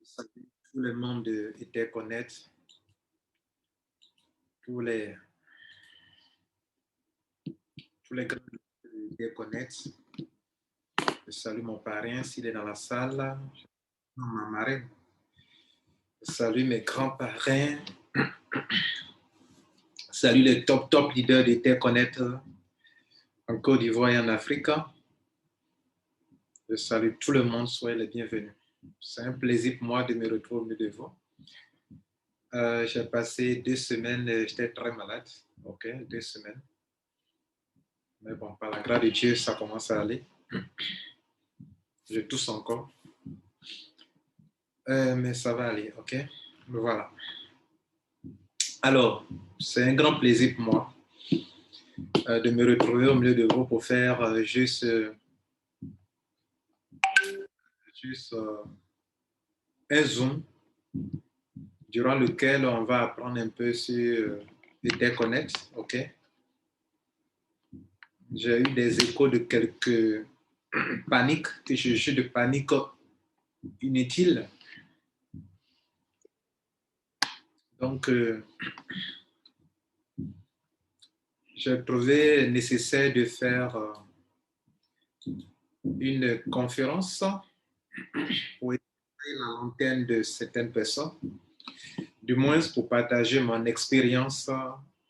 Salut tout le monde de Interconnect, tous les, tous les grands d'Interconnect. Je salue mon parrain s'il est dans la salle, ma marraine. Je salue mes grands parrains. Salut les top leaders d'Interconnect en Côte d'Ivoire et en Afrique. Je salue tout le monde, soyez les bienvenus. C'est un plaisir pour moi de me retrouver au milieu de vous. J'ai passé 2 semaines, j'étais très malade, 2 semaines. Mais bon, par la grâce de Dieu, ça commence à aller. Je tousse encore. Mais ça va aller, ok? Voilà. Alors, c'est un grand plaisir pour moi de me retrouver au milieu de vous pour faire juste un zoom durant lequel on va apprendre un peu sur Interconnect, ok? J'ai eu des échos de quelques paniques, que je juge de panique inutile. Donc, j'ai trouvé nécessaire de faire une conférence pour écouter la lanterne de certaines personnes, du moins pour partager mon expérience,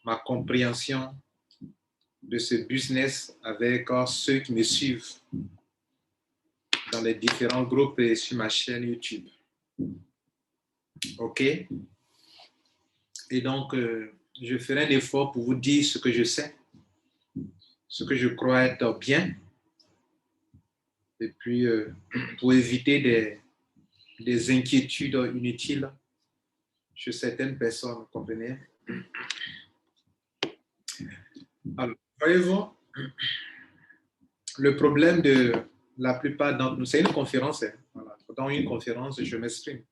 ma compréhension de ce business avec ceux qui me suivent dans les différents groupes et sur ma chaîne YouTube. OK? Et donc, je ferai un effort pour vous dire ce que je sais, ce que je crois être bien, et puis pour éviter des inquiétudes inutiles chez certaines personnes, vous comprenez? Alors, voyez-vous, le problème de la plupart d'entre nous, c'est une conférence. Hein, voilà. Dans une conférence, je m'exprime.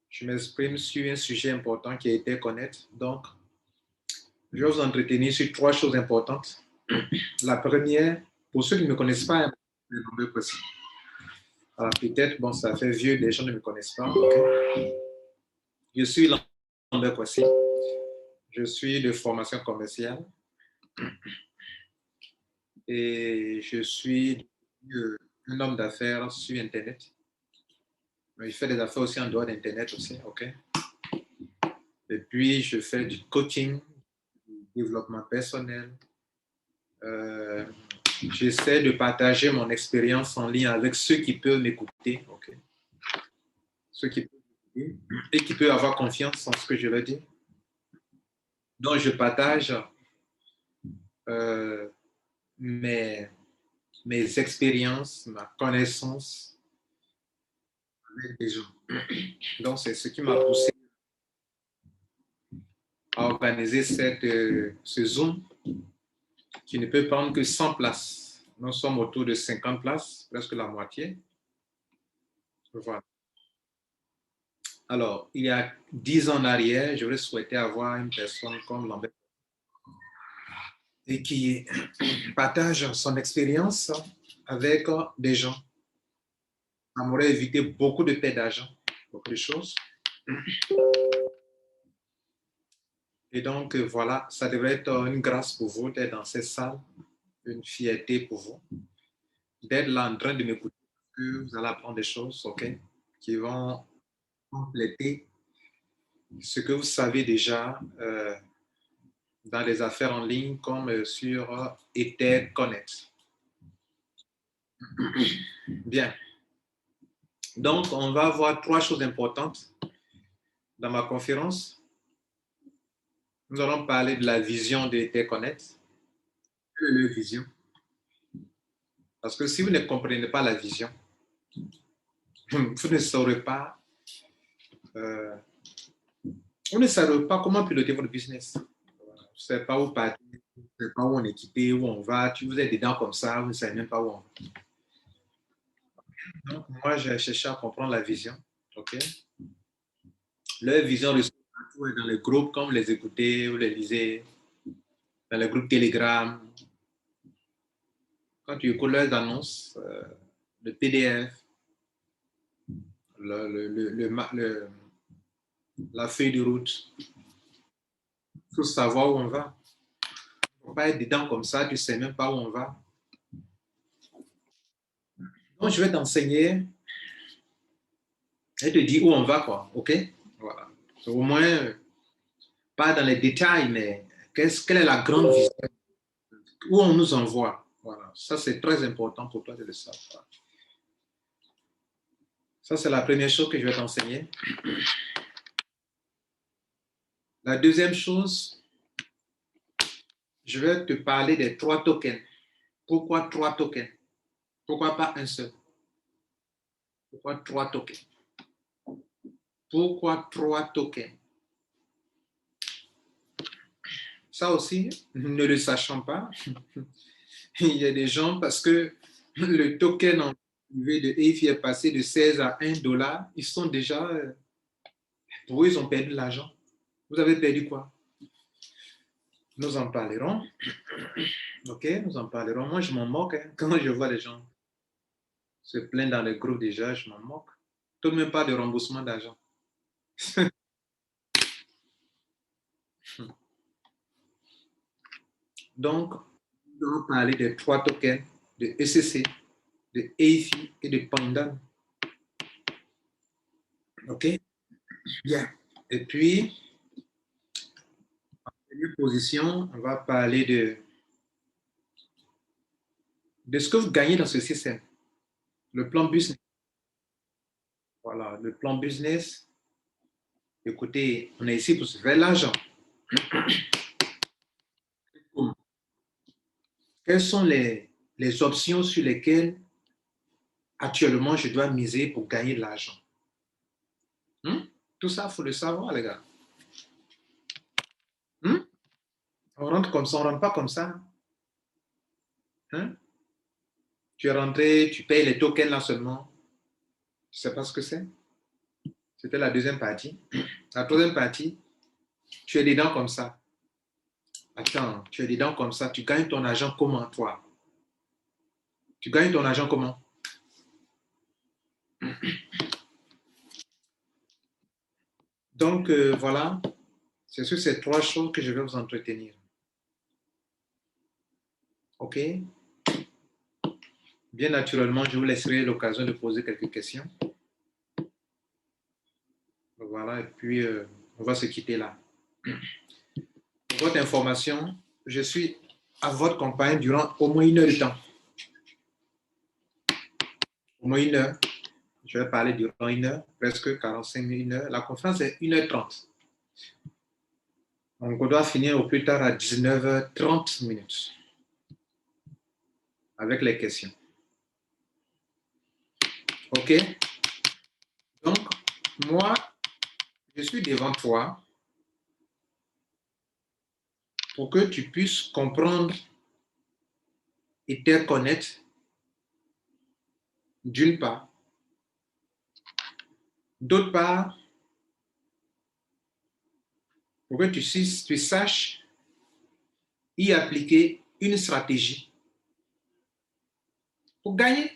Je m'exprime sur un sujet important qui a été connaître. Donc, je vais vous entretenir sur 3 choses importantes. La première, pour ceux qui ne me connaissent pas, le nombre possible. Alors, peut-être, bon, ça fait vieux, les gens ne me connaissent pas. Okay. Je suis Lambert Kwasi. Je suis de formation commerciale et je suis un homme d'affaires sur Internet. Je fais des affaires aussi en dehors d'Internet aussi, ok? Et puis, je fais du coaching, du développement personnel. J'essaie de partager mon expérience en lien avec ceux qui peuvent m'écouter, ok? Ceux qui peuvent m'écouter et qui peuvent avoir confiance en ce que je veux dire. Donc, je partage mes expériences, ma connaissance avec des gens. Donc, c'est ce qui m'a poussé à organiser ce Zoom qui ne peut prendre que 100 places. Nous sommes autour de 50 places, presque la moitié. Voilà. Alors, il y a 10 ans en arrière, j'aurais souhaité avoir une personne comme Lambert et qui partage son expérience avec des gens. Ça m'aurait évité beaucoup de pertes d'argent, beaucoup de choses. Et donc, voilà, ça devrait être une grâce pour vous d'être dans cette salle, une fierté pour vous, d'être là en train de m'écouter, que vous allez apprendre des choses, ok, qui vont compléter ce que vous savez déjà dans les affaires en ligne comme sur Etherconnect. Bien. Donc, on va voir 3 choses importantes dans ma conférence. Nous allons parler de la vision d'Etherconnect. Quelle est leur vision? Parce que si vous ne comprenez pas la vision, vous ne saurez pas vous ne savez pas comment piloter votre business. Vous ne savez pas où partir, vous ne savez pas où on est quitté, où on va. Vous êtes dedans comme ça, vous ne savez même pas où on va. Donc, moi, j'ai cherché à comprendre la vision. OK? Leur vision ressort dans les groupes, comme vous les écoutez, vous les lisez, dans les groupes Telegram. Quand tu écoutes leurs annonces, le PDF, la feuille de route. Il faut savoir où on va. Il ne faut pas être dedans comme ça, tu ne sais même pas où on va. Donc, je vais t'enseigner et te dire où on va, quoi. OK? Voilà. Au moins, pas dans les détails, mais quelle est la grande vision? Où on nous envoie? Voilà. Ça, c'est très important pour toi de le savoir. Ça, c'est la première chose que je vais t'enseigner. La deuxième chose, je vais te parler des 3 tokens. Pourquoi 3 tokens? Pourquoi pas un seul? Pourquoi 3 tokens? Pourquoi 3 tokens? Ça aussi, ne le sachant pas, il y a des gens, parce que le token en privé de ETH est passé de 16 à 1 dollar, ils sont déjà, pour eux, ils ont perdu de l'argent. Vous avez perdu quoi? Nous en parlerons. OK, nous en parlerons. Moi, je m'en moque. Hein. Quand je vois les gens se plaindre dans les groupes déjà, je m'en moque. Tout de même pas de remboursement d'argent. Donc, nous allons parler des 3 tokens de ECC, de EIFI et de Pandan. OK? Bien. Et puis, en première position, on va parler de ce que vous gagnez dans ce système. Le plan business. Voilà, le plan business. Écoutez, on est ici pour se faire l'argent. Quelles sont les options sur lesquelles actuellement je dois miser pour gagner de l'argent? Tout ça, il faut le savoir, les gars. On rentre comme ça, on ne rentre pas comme ça. Hein? Tu es rentré, tu payes les tokens là seulement. Tu ne sais pas ce que c'est. C'était la deuxième partie. La troisième partie, tu es dedans comme ça. Attends, tu es dedans comme ça. Tu gagnes ton argent comment, toi? Tu gagnes ton argent comment? Donc, voilà, c'est sur ces 3 choses que je vais vous entretenir. OK? Bien naturellement, je vous laisserai l'occasion de poser quelques questions. Voilà, et puis on va se quitter là. Pour votre information, je suis à votre compagnie durant au moins 1 heure de temps. Au moins 1 heure. Je vais parler durant 1 heure, presque 45 minutes, 1 heure. La conférence est 1h30. Donc, on doit finir au plus tard à 19h30 minutes avec les questions. OK? Donc, moi, je suis devant toi pour que tu puisses comprendre et te connaître d'une part. D'autre part, pour que tu saches y appliquer une stratégie pour gagner.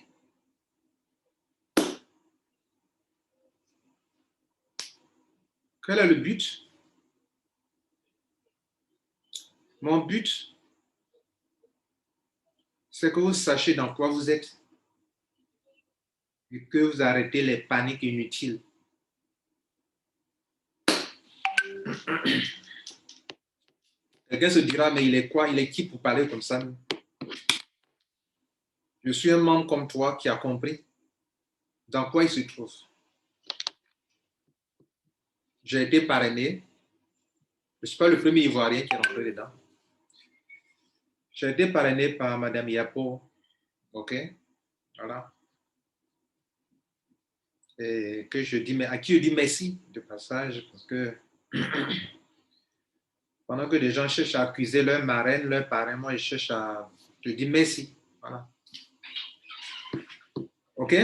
Quel est le but? Mon but, c'est que vous sachiez dans quoi vous êtes et que vous arrêtez les paniques inutiles. Quelqu'un se dira, mais il est quoi? Il est qui pour parler comme ça? Je suis un membre comme toi qui a compris dans quoi il se trouve. J'ai été parrainé. Je ne suis pas le premier Ivoirien qui est rentré dedans. J'ai été parrainé par Madame Yapo. OK? Voilà. Et que je dis, mais à qui je dis merci de passage, parce que pendant que les gens cherchent à accuser leur marraine, leur parrain, moi, je cherche à te dire merci. Voilà. OK?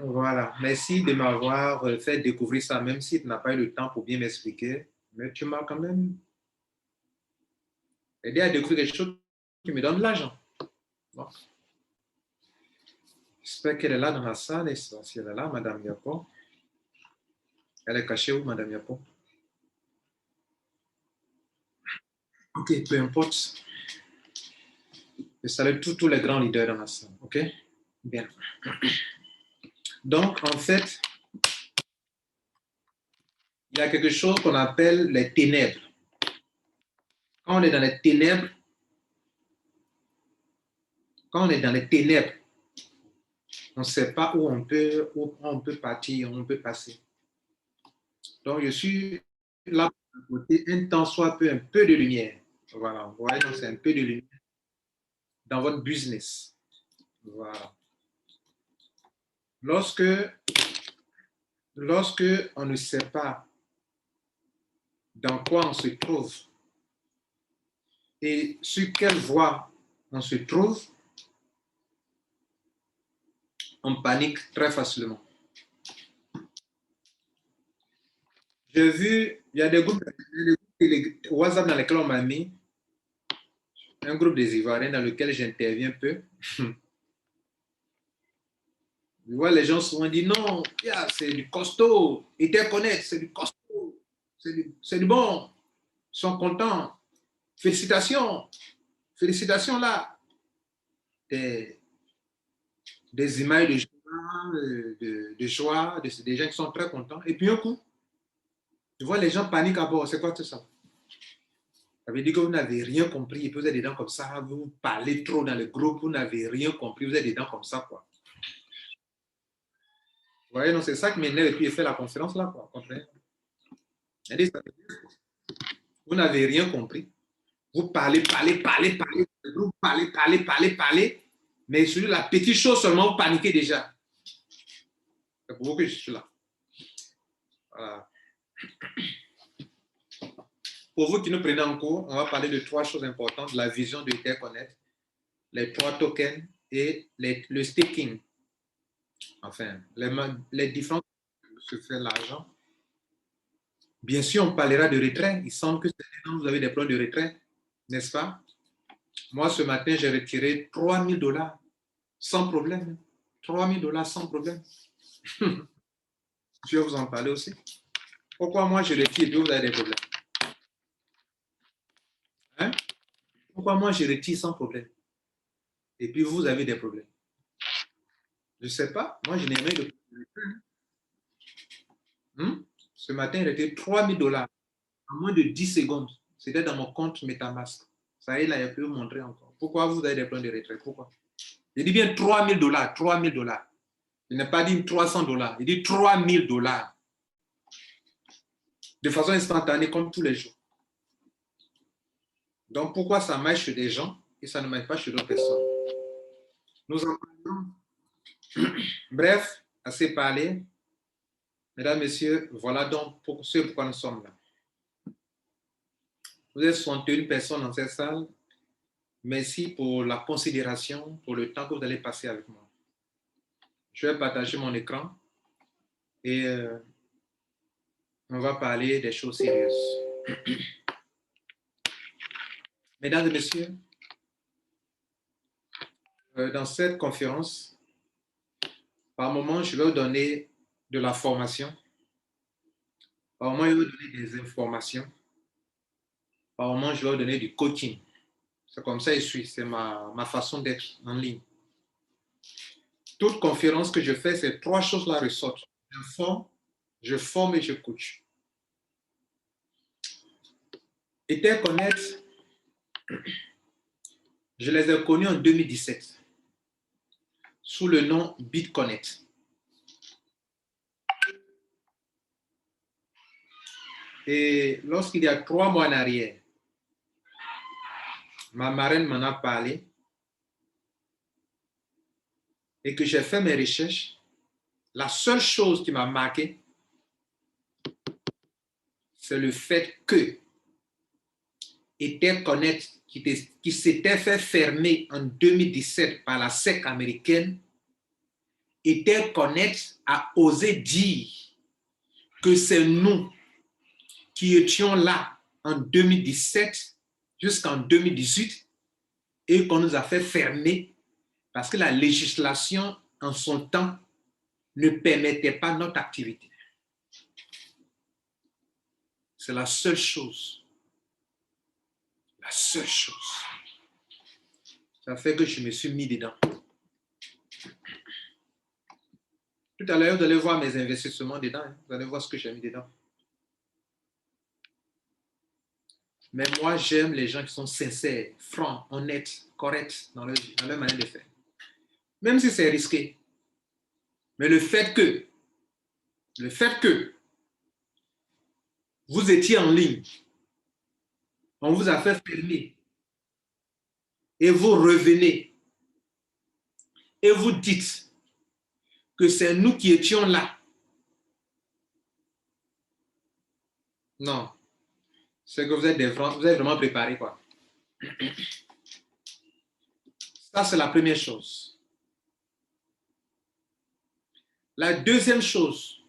Voilà. Merci de m'avoir fait découvrir ça, même si tu n'as pas eu le temps pour bien m'expliquer. Mais tu m'as quand même aidé à découvrir quelque chose qui me donne de l'argent. Bon. J'espère qu'elle est là dans la salle. Et si elle est là, Madame Yoko. Elle est cachée où, Madame Yapo? Ok, peu importe. Je salue tous les grands leaders dans la salle. Ok? Bien. Donc, en fait, il y a quelque chose qu'on appelle les ténèbres. Quand on est dans les ténèbres, quand on est dans les ténèbres, on ne sait pas où où on peut partir, où on peut passer. Donc, je suis là pour apporter un tant soit peu, un peu de lumière. Voilà, vous voyez, c'est un peu de lumière dans votre business. Voilà. Lorsque on ne sait pas dans quoi on se trouve et sur quelle voie on se trouve, on panique très facilement. J'ai vu, il y a des groupes WhatsApp dans lesquels on m'a mis, un groupe des Ivoiriens dans lequel j'interviens peu. Je vois les gens souvent dire non, yeah, c'est du costaud, ils te connaissent, c'est du costaud, c'est du bon, ils sont contents, félicitations, félicitations là. Des, des images de joie, des gens qui sont très contents. Et puis un coup, je vois les gens paniquent à bord, c'est quoi tout ça? Ça veut dire que vous n'avez rien compris et puis vous êtes dedans comme ça, vous parlez trop dans le groupe, vous n'avez rien compris, vous êtes dedans comme ça, quoi. Vous voyez, donc c'est ça qui m'énerve et puis il fait la conférence là, quoi. Dit, vous n'avez rien compris. Vous parlez, vous parlez, mais sur la petite chose seulement, vous paniquez déjà. C'est pour vous que je suis là. Voilà. Pour vous qui nous prenez en cours, on va parler de trois choses importantes, la vision de Interconnect, les trois tokens et le staking. Enfin, les différences se fait l'argent. Bien sûr, on parlera de retrait. Il semble que vous avez des plans de retrait, n'est-ce pas? Moi, ce matin, j'ai retiré 3 000 $ sans problème. 3 000 $ sans problème. Je vais vous en parler aussi. Pourquoi moi, je retire et puis vous avez des problèmes? Hein? Pourquoi moi, je retire sans problème et puis vous avez des problèmes? Je ne sais pas. Moi, je n'ai rien de problème. Ce matin, il était 3 000 $ en moins de 10 secondes. C'était dans mon compte MetaMask. Ça y est, là, il peut vous montrer encore. Pourquoi vous avez des plans de retraite? Pourquoi? Il dit bien 3 000 $, 3 000 $. Il n'a pas dit 300 $. Il dit 3 000 $. De façon instantanée, comme tous les jours. Donc, pourquoi ça marche chez des gens et ça ne marche pas chez d'autres personnes? Nous en parlons. Bref, assez parlé. Mesdames, Messieurs, voilà donc pourquoi nous sommes là. Vous êtes 61 personnes dans cette salle. Merci pour la considération, pour le temps que vous allez passer avec moi. Je vais partager mon écran et on va parler des choses sérieuses. Mesdames et messieurs, dans cette conférence, par moment, je vais vous donner de la formation. Par moment, je vais vous donner des informations. Par moment, je vais vous donner du coaching. C'est comme ça que je suis. C'est ma façon d'être en ligne. Toute conférence que je fais, ces trois choses-là ressortent. Je forme et je coach. Interconnect, je les ai connus en 2017 sous le nom BitConnect. Et lorsqu'il y a 3 mois en arrière, ma marraine m'en a parlé et que j'ai fait mes recherches, la seule chose qui m'a marqué, c'est le fait que Interconnect, qui s'était fait fermer en 2017 par la SEC américaine, Interconnect a osé dire que c'est nous qui étions là en 2017 jusqu'en 2018 et qu'on nous a fait fermer parce que la législation en son temps ne permettait pas notre activité. C'est la seule chose. La seule chose. Ça fait que je me suis mis dedans. Tout à l'heure, vous allez voir mes investissements dedans. Hein. Vous allez voir ce que j'ai mis dedans. Mais moi, j'aime les gens qui sont sincères, francs, honnêtes, corrects dans leur manière de faire. Même si c'est risqué. Mais le fait que vous étiez en ligne, on vous a fait fermer, et vous revenez, et vous dites que c'est nous qui étions là. Non. C'est que vous êtes vraiment préparés, quoi. Ça, c'est la première chose. La deuxième chose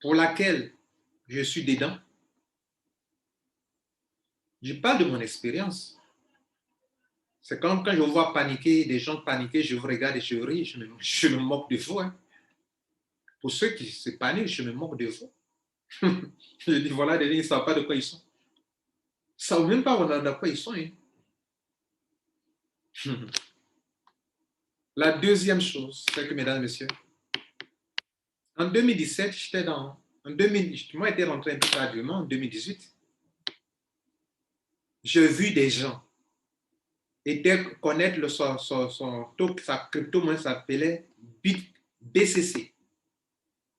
pour laquelle je suis dedans, je parle de mon expérience. C'est comme quand je vous vois paniquer, des gens paniquer, je vous regarde et je ris, je me moque de vous. Hein. Pour ceux qui se paniquent, je me moque de vous. Je dis, voilà, ils ne savent pas de quoi ils sont. Ils ne savent même pas de quoi ils sont. Hein. La deuxième chose, c'est que, mesdames et messieurs, en 2017, moi, j'étais rentré un peu tardivement en 2018. J'ai vu des gens connaître sa crypto-monnaie s'appelait BCC.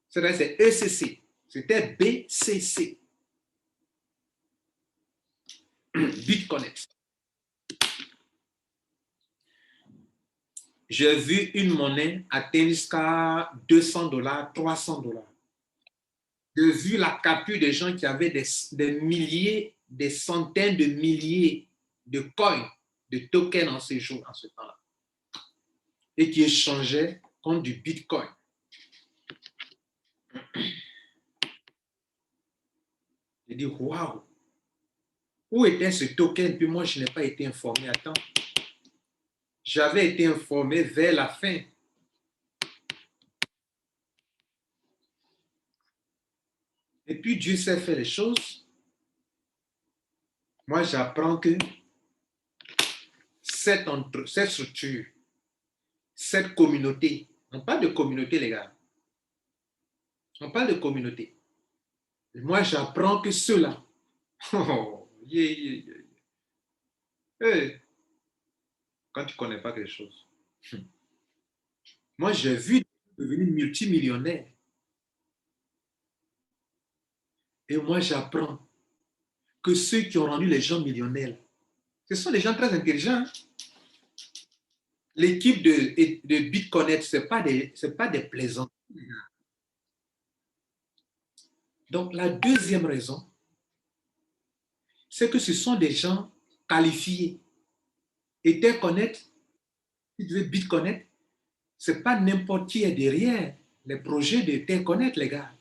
C'est ECC. C'était BCC. BitConnect. J'ai vu une monnaie atteindre jusqu'à $200, $300. J'ai vu la capture des gens qui avaient des milliers, des centaines de milliers de coins, de tokens en ce temps-là, et qui échangeaient contre du Bitcoin. J'ai dit, waouh, où était ce token? Puis moi, je n'ai pas été informé à temps. J'avais été informé vers la fin. Et puis Dieu sait faire les choses. Moi, j'apprends que cette structure, cette communauté, on parle de communauté, les gars. On parle de communauté. Et moi, j'apprends que ceux-là, hey, quand tu ne connais pas quelque chose. Moi, j'ai vu devenir multimillionnaire. Et moi, j'apprends que ceux qui ont rendu les gens millionnaires, ce sont des gens très intelligents. L'équipe de BitConnect, ce n'est pas des plaisants. Donc, la deuxième raison, c'est que ce sont des gens qualifiés. Et BitConnect, ce n'est pas n'importe qui est derrière les projets de BitConnect, les gars.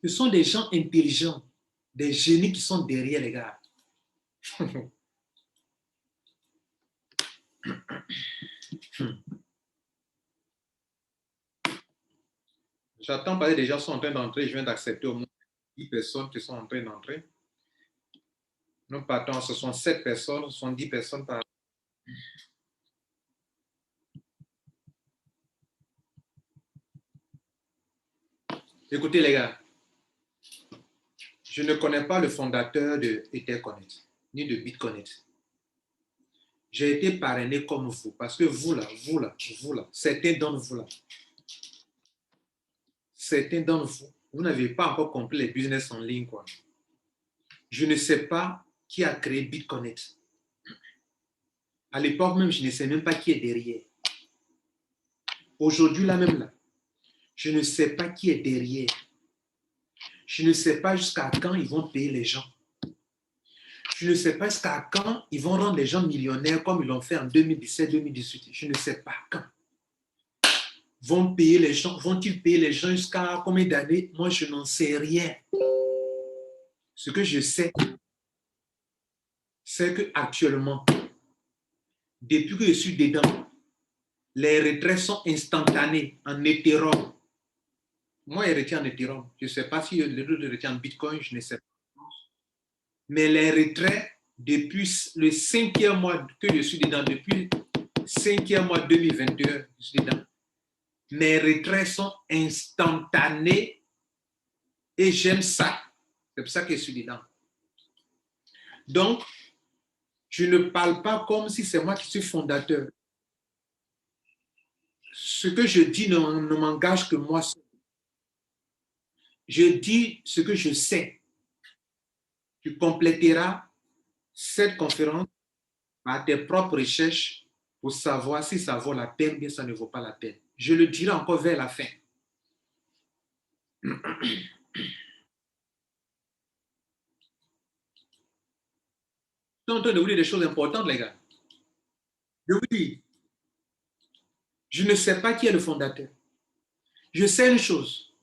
Ce sont des gens intelligents, des génies qui sont derrière, les gars. J'attends parler des gens sont en train d'entrer. Je viens d'accepter au moins 10 personnes qui sont en train d'entrer. Nous partons, ce sont 7 personnes, ce sont 10 personnes par. Écoutez, les gars, je ne connais pas le fondateur de EtherConnect, ni de BitConnect. J'ai été parrainé comme vous, parce que vous là, certains d'entre vous, vous n'avez pas encore compris les business en ligne, quoi. Je ne sais pas qui a créé BitConnect. À l'époque même, je ne sais même pas qui est derrière. Aujourd'hui, là même, là, je ne sais pas qui est derrière. Je ne sais pas jusqu'à quand ils vont payer les gens. Je ne sais pas jusqu'à quand ils vont rendre les gens millionnaires comme ils l'ont fait en 2017-2018. Je ne sais pas quand. Vont-ils payer les gens jusqu'à combien d'années? Moi, je n'en sais rien. Ce que je sais, c'est qu'actuellement, depuis que je suis dedans, les retraits sont instantanés en Ethereum. Moi, il retient en Ethereum. Je ne sais pas si le retient en Bitcoin, je ne sais pas. Mais les retraits, depuis le 5e mois que je suis dedans, depuis le 5e mois 2021, je suis dedans, mes retraits sont instantanés et j'aime ça. C'est pour ça que je suis dedans. Donc, je ne parle pas comme si c'est moi qui suis fondateur. Ce que je dis ne m'engage que moi seul. Je dis ce que je sais. Tu compléteras cette conférence par tes propres recherches pour savoir si ça vaut la peine ou bien ça ne vaut pas la peine. Je le dirai encore vers la fin. Je suis en train de vous dire des choses importantes, les gars. Je vous dis, je ne sais pas qui est le fondateur. Je sais une chose,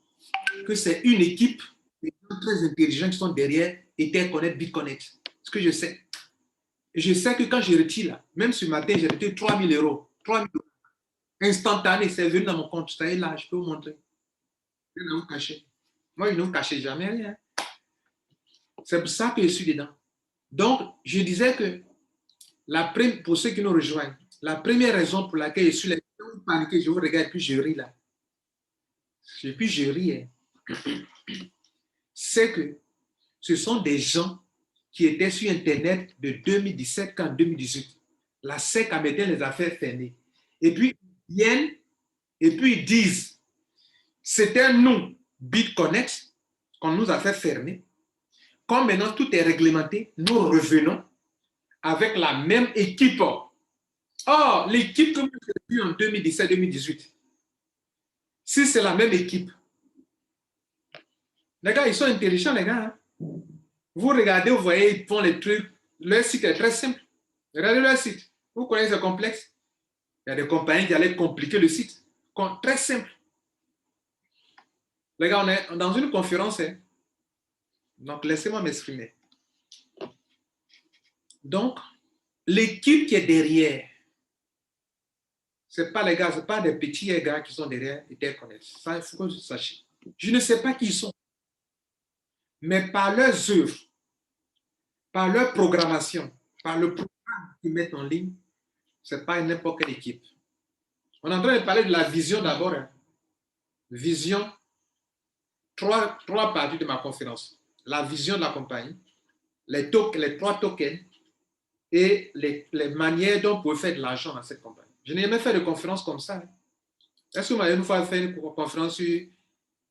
que c'est une équipe de gens très intelligents qui sont derrière Etherconnect, BitConnect. Ce que je sais. Je sais que quand je retire là, même ce matin, j'ai retiré 3 000 euros. 3 000 euros. Instantané, c'est venu dans mon compte. Ça est là, je peux vous montrer. Je ne vous cacher. Moi, je ne vous cache jamais rien. C'est pour ça que je suis dedans. Donc, je disais que pour ceux qui nous rejoignent, la première raison pour laquelle je suis là, je paniquer, je vous regarde et puis je ris là. Et puis je ris. Hein. C'est que ce sont des gens qui étaient sur Internet de 2017 qu'en 2018. La SEC a mis les affaires fermées. Et puis, ils viennent et puis ils disent, c'était nous, BitConnect, qu'on nous a fait fermer. Comme maintenant tout est réglementé, nous revenons avec la même équipe. Or, l'équipe que vous avez vue en 2017-2018, si c'est la même équipe, les gars, ils sont intelligents, les gars. Hein? Vous regardez, vous voyez, ils font les trucs. Leur site est très simple. Regardez leur site. Vous connaissez ce complexe? Il y a des compagnies qui allaient compliquer le site. Très simple. Les gars, on est dans une conférence. Hein? Donc, laissez-moi m'exprimer. Donc, l'équipe qui est derrière, ce n'est pas les gars, ce n'est pas des petits gars qui sont derrière Etherconnect. Ça, il faut que vous sachiez. Je ne sais pas qui ils sont. Mais par leurs œuvres, par leur programmation, par le programme qu'ils mettent en ligne, ce n'est pas n'importe quelle équipe. On est en train de parler de la vision d'abord. Hein. Vision, trois parties de ma conférence. La vision de la compagnie, les 3 tokens et les manières dont on peut faire de l'argent dans cette compagnie. Je n'ai jamais fait de conférence comme ça. Hein. Est-ce que vous m'avez une fois fait une conférence sur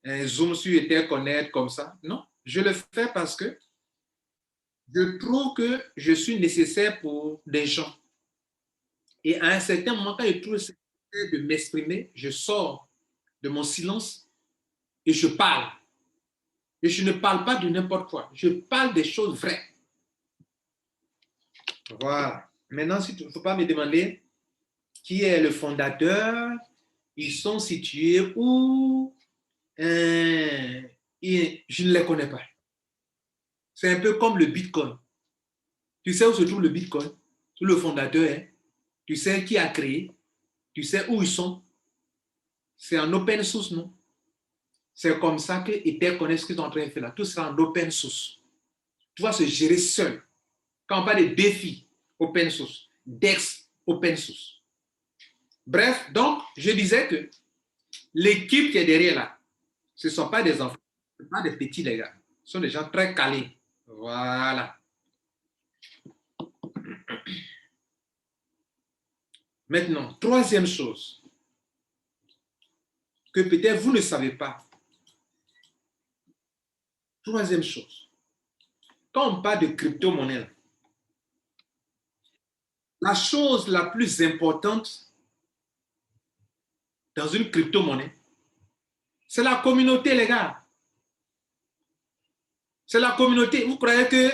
un Zoom, sur Etherconnect comme ça? Non. Je le fais parce que je trouve que je suis nécessaire pour des gens. Et à un certain moment, quand je trouve nécessaire de m'exprimer, je sors de mon silence et je parle. Et je ne parle pas de n'importe quoi. Je parle des choses vraies. Voilà. Maintenant, il ne faut pas me demander qui est le fondateur, ils sont situés où, et je ne les connais pas. C'est un peu comme le Bitcoin. Tu sais où se trouve le Bitcoin? Le fondateur, hein? Tu sais qui a créé, tu sais où ils sont. C'est en open source, non? C'est comme ça que Etherconnect, ce qu'ils sont en train de faire là, tout sera en open source. Tu vas se gérer seul. Quand on parle de défis, open source, DEX, open source. Bref, donc, je disais que l'équipe qui est derrière là, ce ne sont pas des enfants, ce ne sont pas des petits, les gars. Ce sont des gens très calés. Voilà. Maintenant, troisième chose, que peut-être vous ne savez pas. Troisième chose, quand on parle de crypto-monnaie, la chose la plus importante dans une crypto-monnaie, c'est la communauté, les gars. C'est la communauté. Vous croyez que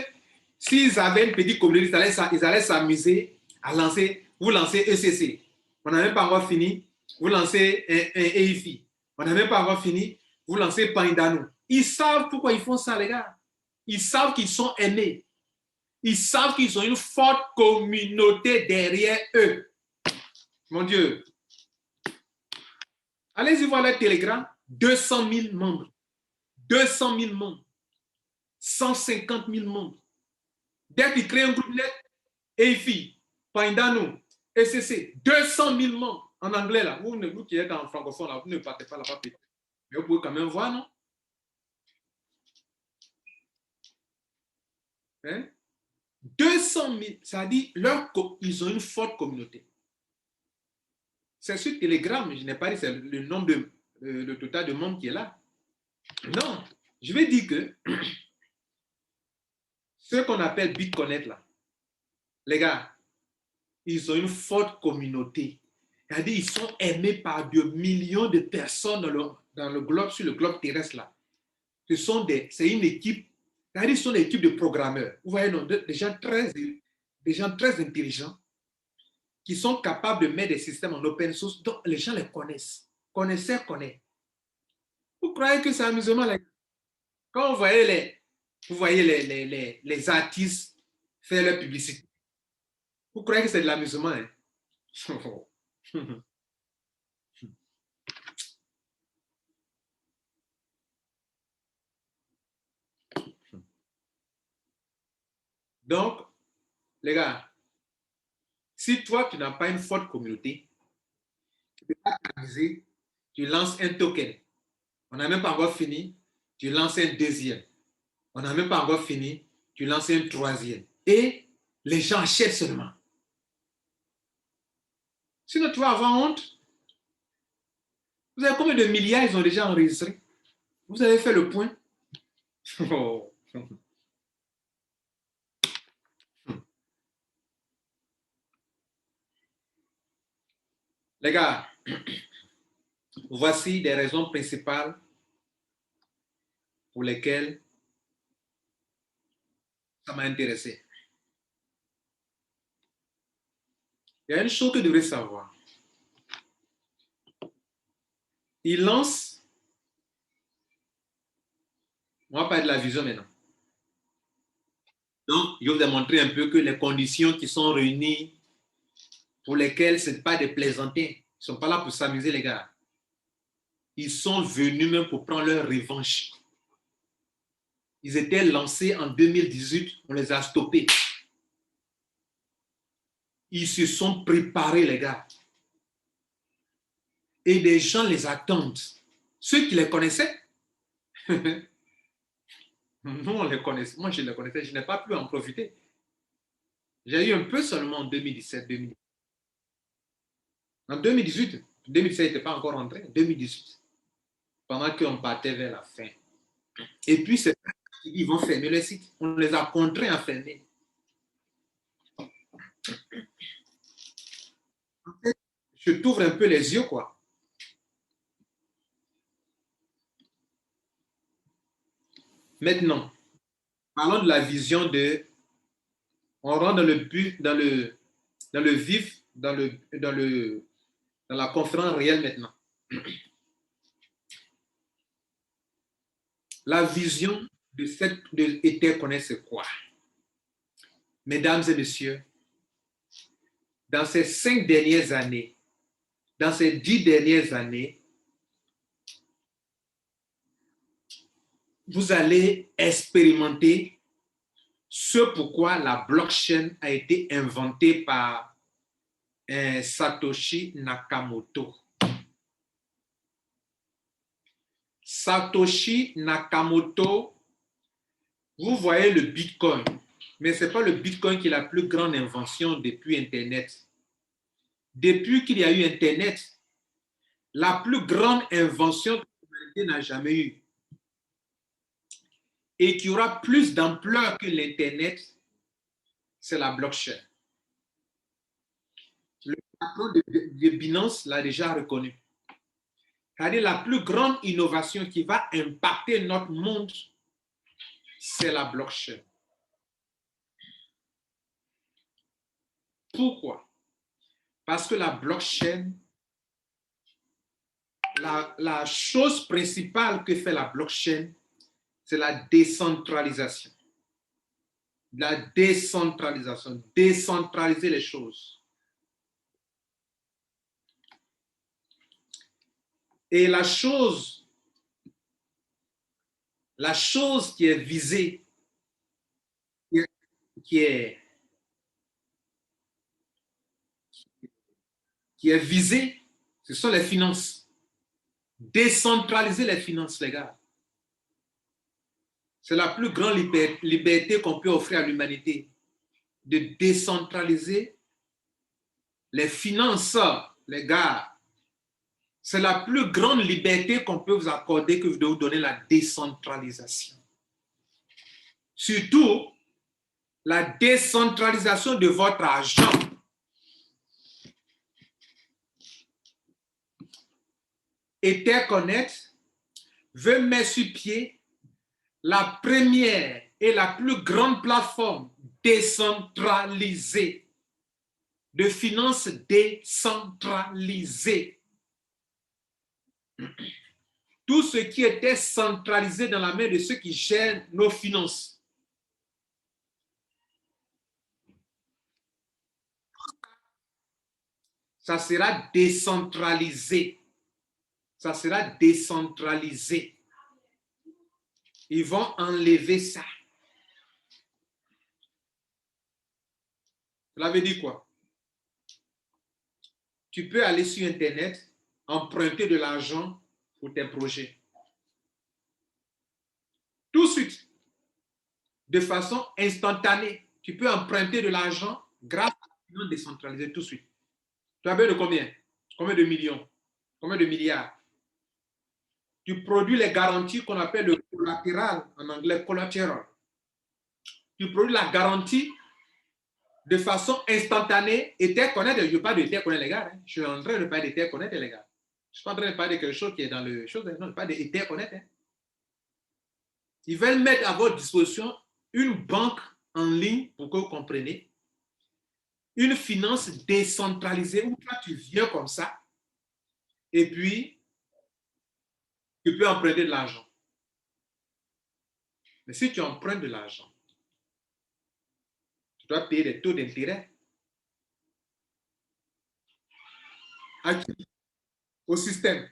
s'ils avaient une petite communauté, ils allaient s'amuser à lancer, vous lancez ECC. On n'a même pas encore fini. Vous lancez un EIFI. On n'a même pas encore fini. Vous lancez Pandano. Ils savent pourquoi ils font ça, les gars. Ils savent qu'ils sont aimés. Ils savent qu'ils ont une forte communauté derrière eux. Mon Dieu. Allez-y voir leur Telegram. 200 000 membres, 200 000 membres, 150 000 membres. Dès qu'il crée un groupe net, EFI, Paindano, ECC, 200 000 membres en anglais là. Vous qui êtes en francophone là, vous ne partez pas là-bas. Mais vous pouvez quand même voir, non? Hein? 200 000, ça dit ils ont une forte communauté. C'est sur Telegram, je n'ai pas dit c'est le nombre le total de membres qui est là. Non, je vais dire que ceux qu'on appelle BitConnect là, les gars, ils ont une forte communauté. C'est-à-dire ils sont aimés par de millions de personnes dans le globe, sur le globe terrestre là. C'est une équipe, c'est-à-dire ce sont des équipes de programmeurs. Vous voyez, non, des gens très intelligents qui sont capables de mettre des systèmes en open source, donc les gens les connaissent. Connaisseurs connaissent. Vous croyez que c'est amusement là? Quand vous voyez les artistes faire leur publicité, vous croyez que c'est de l'amusement, hein? Donc, les gars, si toi, tu n'as pas une forte communauté, tu peux pas t'amuser, tu lances un token. On n'a même pas encore fini, tu lances un deuxième. On n'a même pas encore fini, tu lances un troisième. Et les gens achètent seulement. Sinon, tu vas avoir honte. Vous savez combien de milliards ils ont déjà enregistré? Vous avez fait le point? Oh. Les gars, voici des raisons principales pour lesquelles ça m'a intéressé. Il y a une chose que vous devrez savoir. Il lance, on va parler de la vision maintenant. Donc, je vais vous démontrer un peu que les conditions qui sont réunies pour lesquelles ce n'est pas des plaisantins, ils ne sont pas là pour s'amuser, les gars. Ils sont venus même pour prendre leur revanche. Ils étaient lancés en 2018, on les a stoppés. Ils se sont préparés, les gars. Et des gens les attendent. Ceux qui les connaissaient, nous, on les connaissait. Moi, je les connaissais, je n'ai pas pu en profiter. J'ai eu un peu seulement en 2017-2018. En 2018, 2017 n'était pas encore rentré, 2018, pendant qu'on partait vers la fin. Et puis, c'est ils vont fermer le site. On les a contraints à fermer. En fait, je t'ouvre un peu les yeux, quoi. Maintenant, parlons de la vision de. On rentre dans le but, dans le vif, dans la conférence réelle maintenant. La vision de cette Etherconnect, c'est quoi? Mesdames et messieurs, dans ces 5 dernières années, dans ces 10 dernières années, vous allez expérimenter ce pourquoi la blockchain a été inventée par Satoshi Nakamoto. Satoshi Nakamoto, vous voyez le Bitcoin, mais ce n'est pas le Bitcoin qui est la plus grande invention depuis Internet. Depuis qu'il y a eu Internet, la plus grande invention que l'humanité n'a jamais eue et qui aura plus d'ampleur que l'Internet, c'est la blockchain. Le patron de Binance l'a déjà reconnu. C'est-à-dire la plus grande innovation qui va impacter notre monde, c'est la blockchain. Pourquoi? Parce que la blockchain, la chose principale que fait la blockchain, c'est la décentralisation. La décentralisation, décentraliser les choses. Et la chose La chose qui est visée, qui est, qui est visée, ce sont les finances. Décentraliser les finances, les gars. C'est la plus grande liberté qu'on peut offrir à l'humanité, de décentraliser les finances, les gars. C'est la plus grande liberté qu'on peut vous accorder que de vous donner la décentralisation. Surtout, la décentralisation de votre argent. Etherconnect veut mettre sur pied la première et la plus grande plateforme décentralisée, de finances décentralisées. Tout ce qui était centralisé dans la main de ceux qui gèrent nos finances. Ça sera décentralisé. Ça sera décentralisé. Ils vont enlever ça. Cela veut dire quoi? Tu peux aller sur Internet, emprunter de l'argent pour tes projets. Tout de suite, de façon instantanée, tu peux emprunter de l'argent grâce à la finance décentralisée tout de suite. Tu as besoin de combien? Combien de millions? Combien de milliards? Tu produis les garanties qu'on appelle le collatéral, en anglais collateral. Tu produis la garantie de façon instantanée. Etherconnect, je ne veux pas d'Etherconnect, les gars. Je suis en train de parler d'Etherconnect, les gars. Je ne suis pas en train de parler de quelque chose qui est dans le chose. Non, je parle d'Etherconnect. Ils veulent mettre à votre disposition une banque en ligne, pour que vous compreniez, une finance décentralisée où toi, tu viens comme ça et puis tu peux emprunter de l'argent. Mais si tu empruntes de l'argent, tu dois payer des taux d'intérêt au système.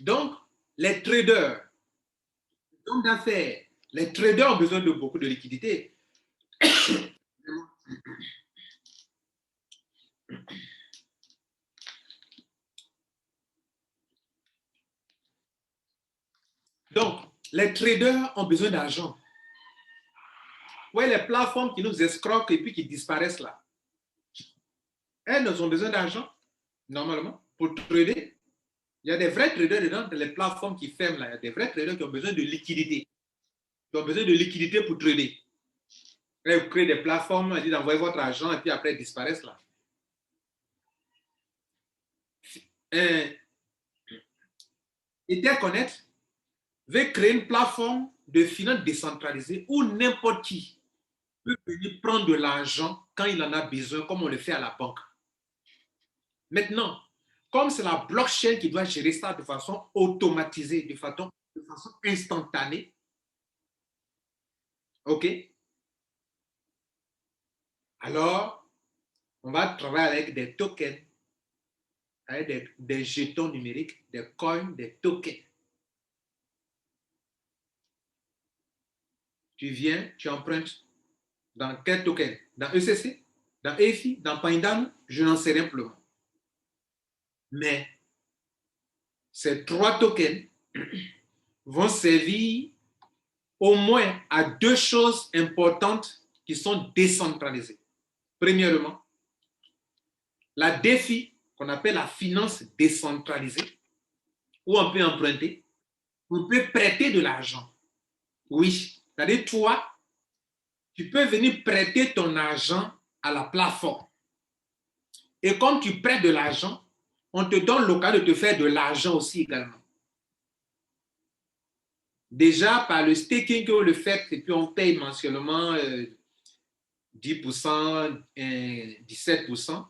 Donc, les traders, les hommes d'affaires, les traders ont besoin de beaucoup de liquidités. Donc, les traders ont besoin d'argent. Oui, les plateformes qui nous escroquent et puis qui disparaissent là, elles ont besoin d'argent, normalement, pour trader. Il y a des vrais traders dedans, les plateformes qui ferment là, il y a des vrais traders qui ont besoin de liquidité. Qui ont besoin de liquidité pour trader. Là, vous créez des plateformes, ils disent d'envoyer votre argent et puis après, ils disparaissent là. Etherconnect veut créer une plateforme de finances décentralisée où n'importe qui peut venir prendre de l'argent quand il en a besoin, comme on le fait à la banque. Maintenant, comme c'est la blockchain qui doit gérer ça de façon automatisée, de façon instantanée, OK? Alors, on va travailler avec des tokens, avec des jetons numériques, des coins, des tokens. Tu viens, tu empruntes dans quel token? Dans ECC? Dans EFI? Dans Pindam? Je n'en sais rien pour le moment. Mais ces 3 tokens vont servir au moins à 2 choses importantes qui sont décentralisées. Premièrement, la DeFi, qu'on appelle la finance décentralisée, où on peut emprunter, on peut prêter de l'argent. Oui, c'est-à-dire toi, tu peux venir prêter ton argent à la plateforme. Et comme tu prêtes de l'argent, on te donne l'occasion de te faire de l'argent aussi également. Déjà, par le staking que vous le faites, et puis on paye mensuellement 10%, 17%.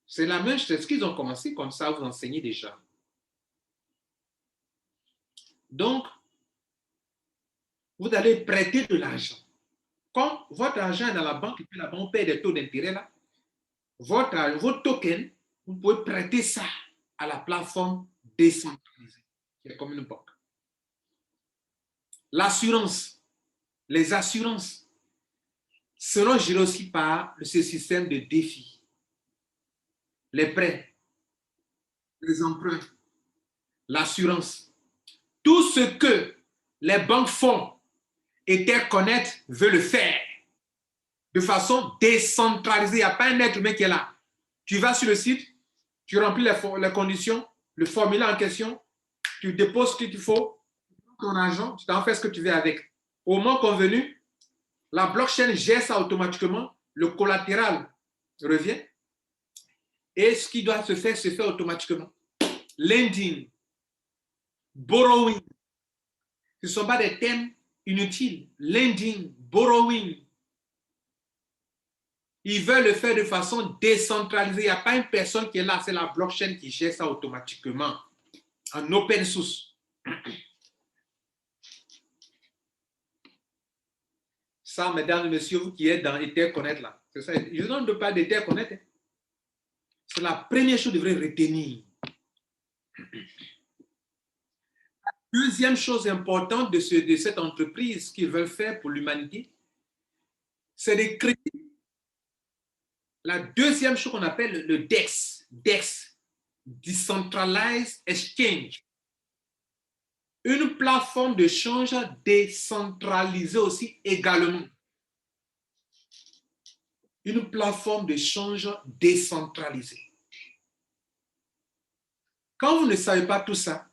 C'est la même chose qu'ils ont commencé comme ça à vous enseigner déjà. Donc, vous allez prêter de l'argent. Quand votre argent est dans la banque et puis la banque paye des taux d'intérêt là, votre token, vous pouvez prêter ça à la plateforme décentralisée, qui est comme une banque. L'assurance, les assurances seront gérées aussi par ce système de défi. Les prêts, les emprunts, l'assurance. Tout ce que les banques font, Interconnect veut le faire de façon décentralisée. Il n'y a pas un être humain qui est là. Tu vas sur le site, tu remplis les conditions, le formulaire en question, tu déposes ce qu'il faut, ton argent, tu t'en fais ce que tu veux avec. Au moment convenu, la blockchain gère ça automatiquement, le collatéral revient et ce qui doit se fait automatiquement. Lending, borrowing, ce ne sont pas des thèmes inutiles. Lending, borrowing, ils veulent le faire de façon décentralisée. Il n'y a pas une personne qui est là, c'est la blockchain qui gère ça automatiquement en open source. Ça, mesdames et messieurs, vous qui êtes dans Interconnect là, c'est ça. Je ne donne pas d'Interconnect. Hein. C'est la première chose que vous devrez retenir. Deuxième chose importante de cette entreprise qu'ils veulent faire pour l'humanité, c'est de créer la deuxième chose qu'on appelle le DEX. DEX, Decentralized Exchange. Une plateforme de change décentralisée aussi également. Une plateforme de change décentralisée. Quand vous ne savez pas tout ça,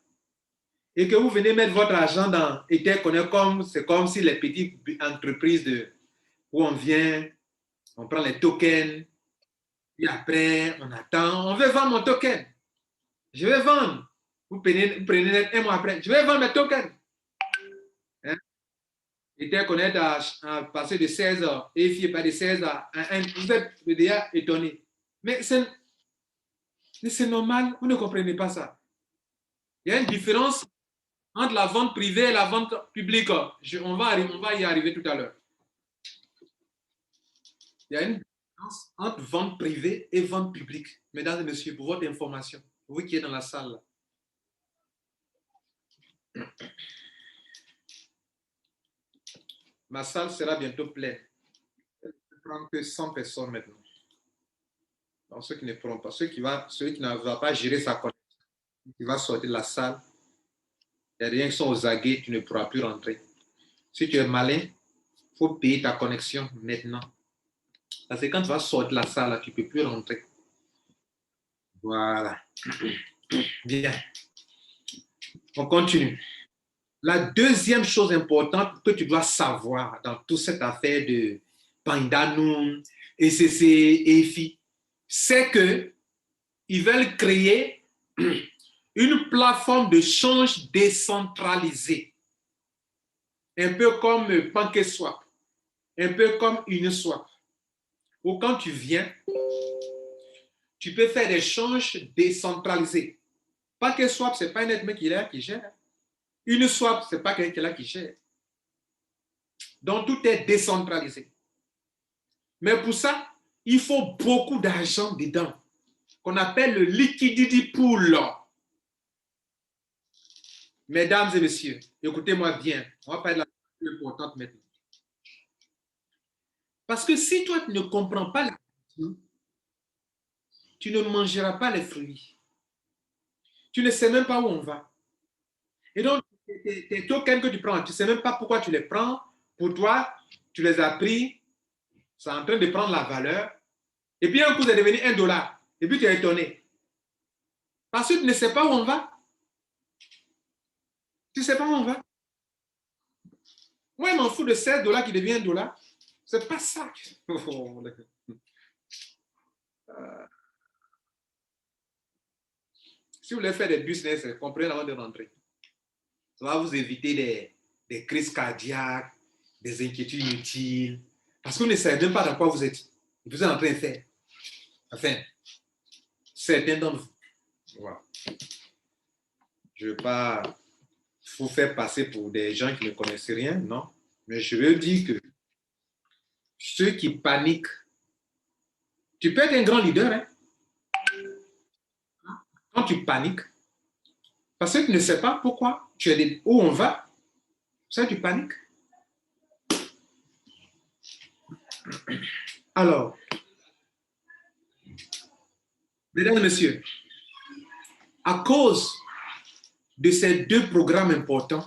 et que vous venez mettre votre argent dans Interconnect, c'est comme si les petites entreprises où on vient, on prend les tokens, et après, on attend, on veut vendre mon token. Je vais vendre. Vous prenez un mois après, je vais vendre mes tokens. Hein? Interconnect a passé de 16 heures, et EFI est pas de 16 à 1. Vous êtes déjà étonné. Mais c'est normal, vous ne comprenez pas ça. Il y a une différence entre la vente privée et la vente publique. On va y arriver tout à l'heure. Il y a une différence entre vente privée et vente publique. Mesdames et messieurs, pour votre information, vous qui êtes dans la salle, ma salle sera bientôt pleine. Je ne prends que 100 personnes maintenant. Donc, ceux qui ne pourront pas, ceux qui ne vont pas gérer sa connexion, qui va sortir de la salle, il y a des gens qui sont aux aguets, tu ne pourras plus rentrer. Si tu es malin, il faut payer ta connexion maintenant. Parce que quand tu vas sortir de la salle, tu ne peux plus rentrer. Voilà. Bien. On continue. La deuxième chose importante que tu dois savoir dans toute cette affaire de Pandanum, ECC, EFI, c'est qu'ils veulent créer une plateforme de change décentralisée. Un peu comme PancakeSwap, un peu comme Uniswap. Où quand tu viens, tu peux faire des changes décentralisés. PancakeSwap, ce n'est pas un être qui gère. Uniswap, ce n'est pas quelqu'un qui gère. Donc, tout est décentralisé. Mais pour ça, il faut beaucoup d'argent dedans, qu'on appelle le liquidity pool. Mesdames et messieurs, écoutez-moi bien. On va parler de la chose plus importante maintenant. Parce que si toi, tu ne comprends pas la question, tu ne mangeras pas les fruits. Tu ne sais même pas où on va. Et donc, tes tokens que tu prends, tu ne sais même pas pourquoi tu les prends. Pour toi, tu les as pris, c'est en train de prendre la valeur. Et puis, un coup, c'est devenu $1. Et puis, tu es étonné. Parce que tu ne sais pas où on va. Tu ne sais pas où on va. Moi, je m'en fous de $16 qui devient $1. C'est pas ça. Si vous voulez faire des business, comprenez avant de rentrer. Ça va vous éviter des crises cardiaques, des inquiétudes inutiles. Parce que vous ne savez même pas dans quoi vous êtes. Vous êtes en train de faire. Enfin, certains d'entre vous. Voilà. Je ne veux pas vous faire passer pour des gens qui ne connaissent rien, non. Mais je veux dire que ceux qui paniquent Tu peux être un grand leader, hein, quand tu paniques, parce que tu ne sais pas pourquoi, où on va, ça tu paniques. Alors, mesdames et messieurs, à cause de ces deux programmes importants,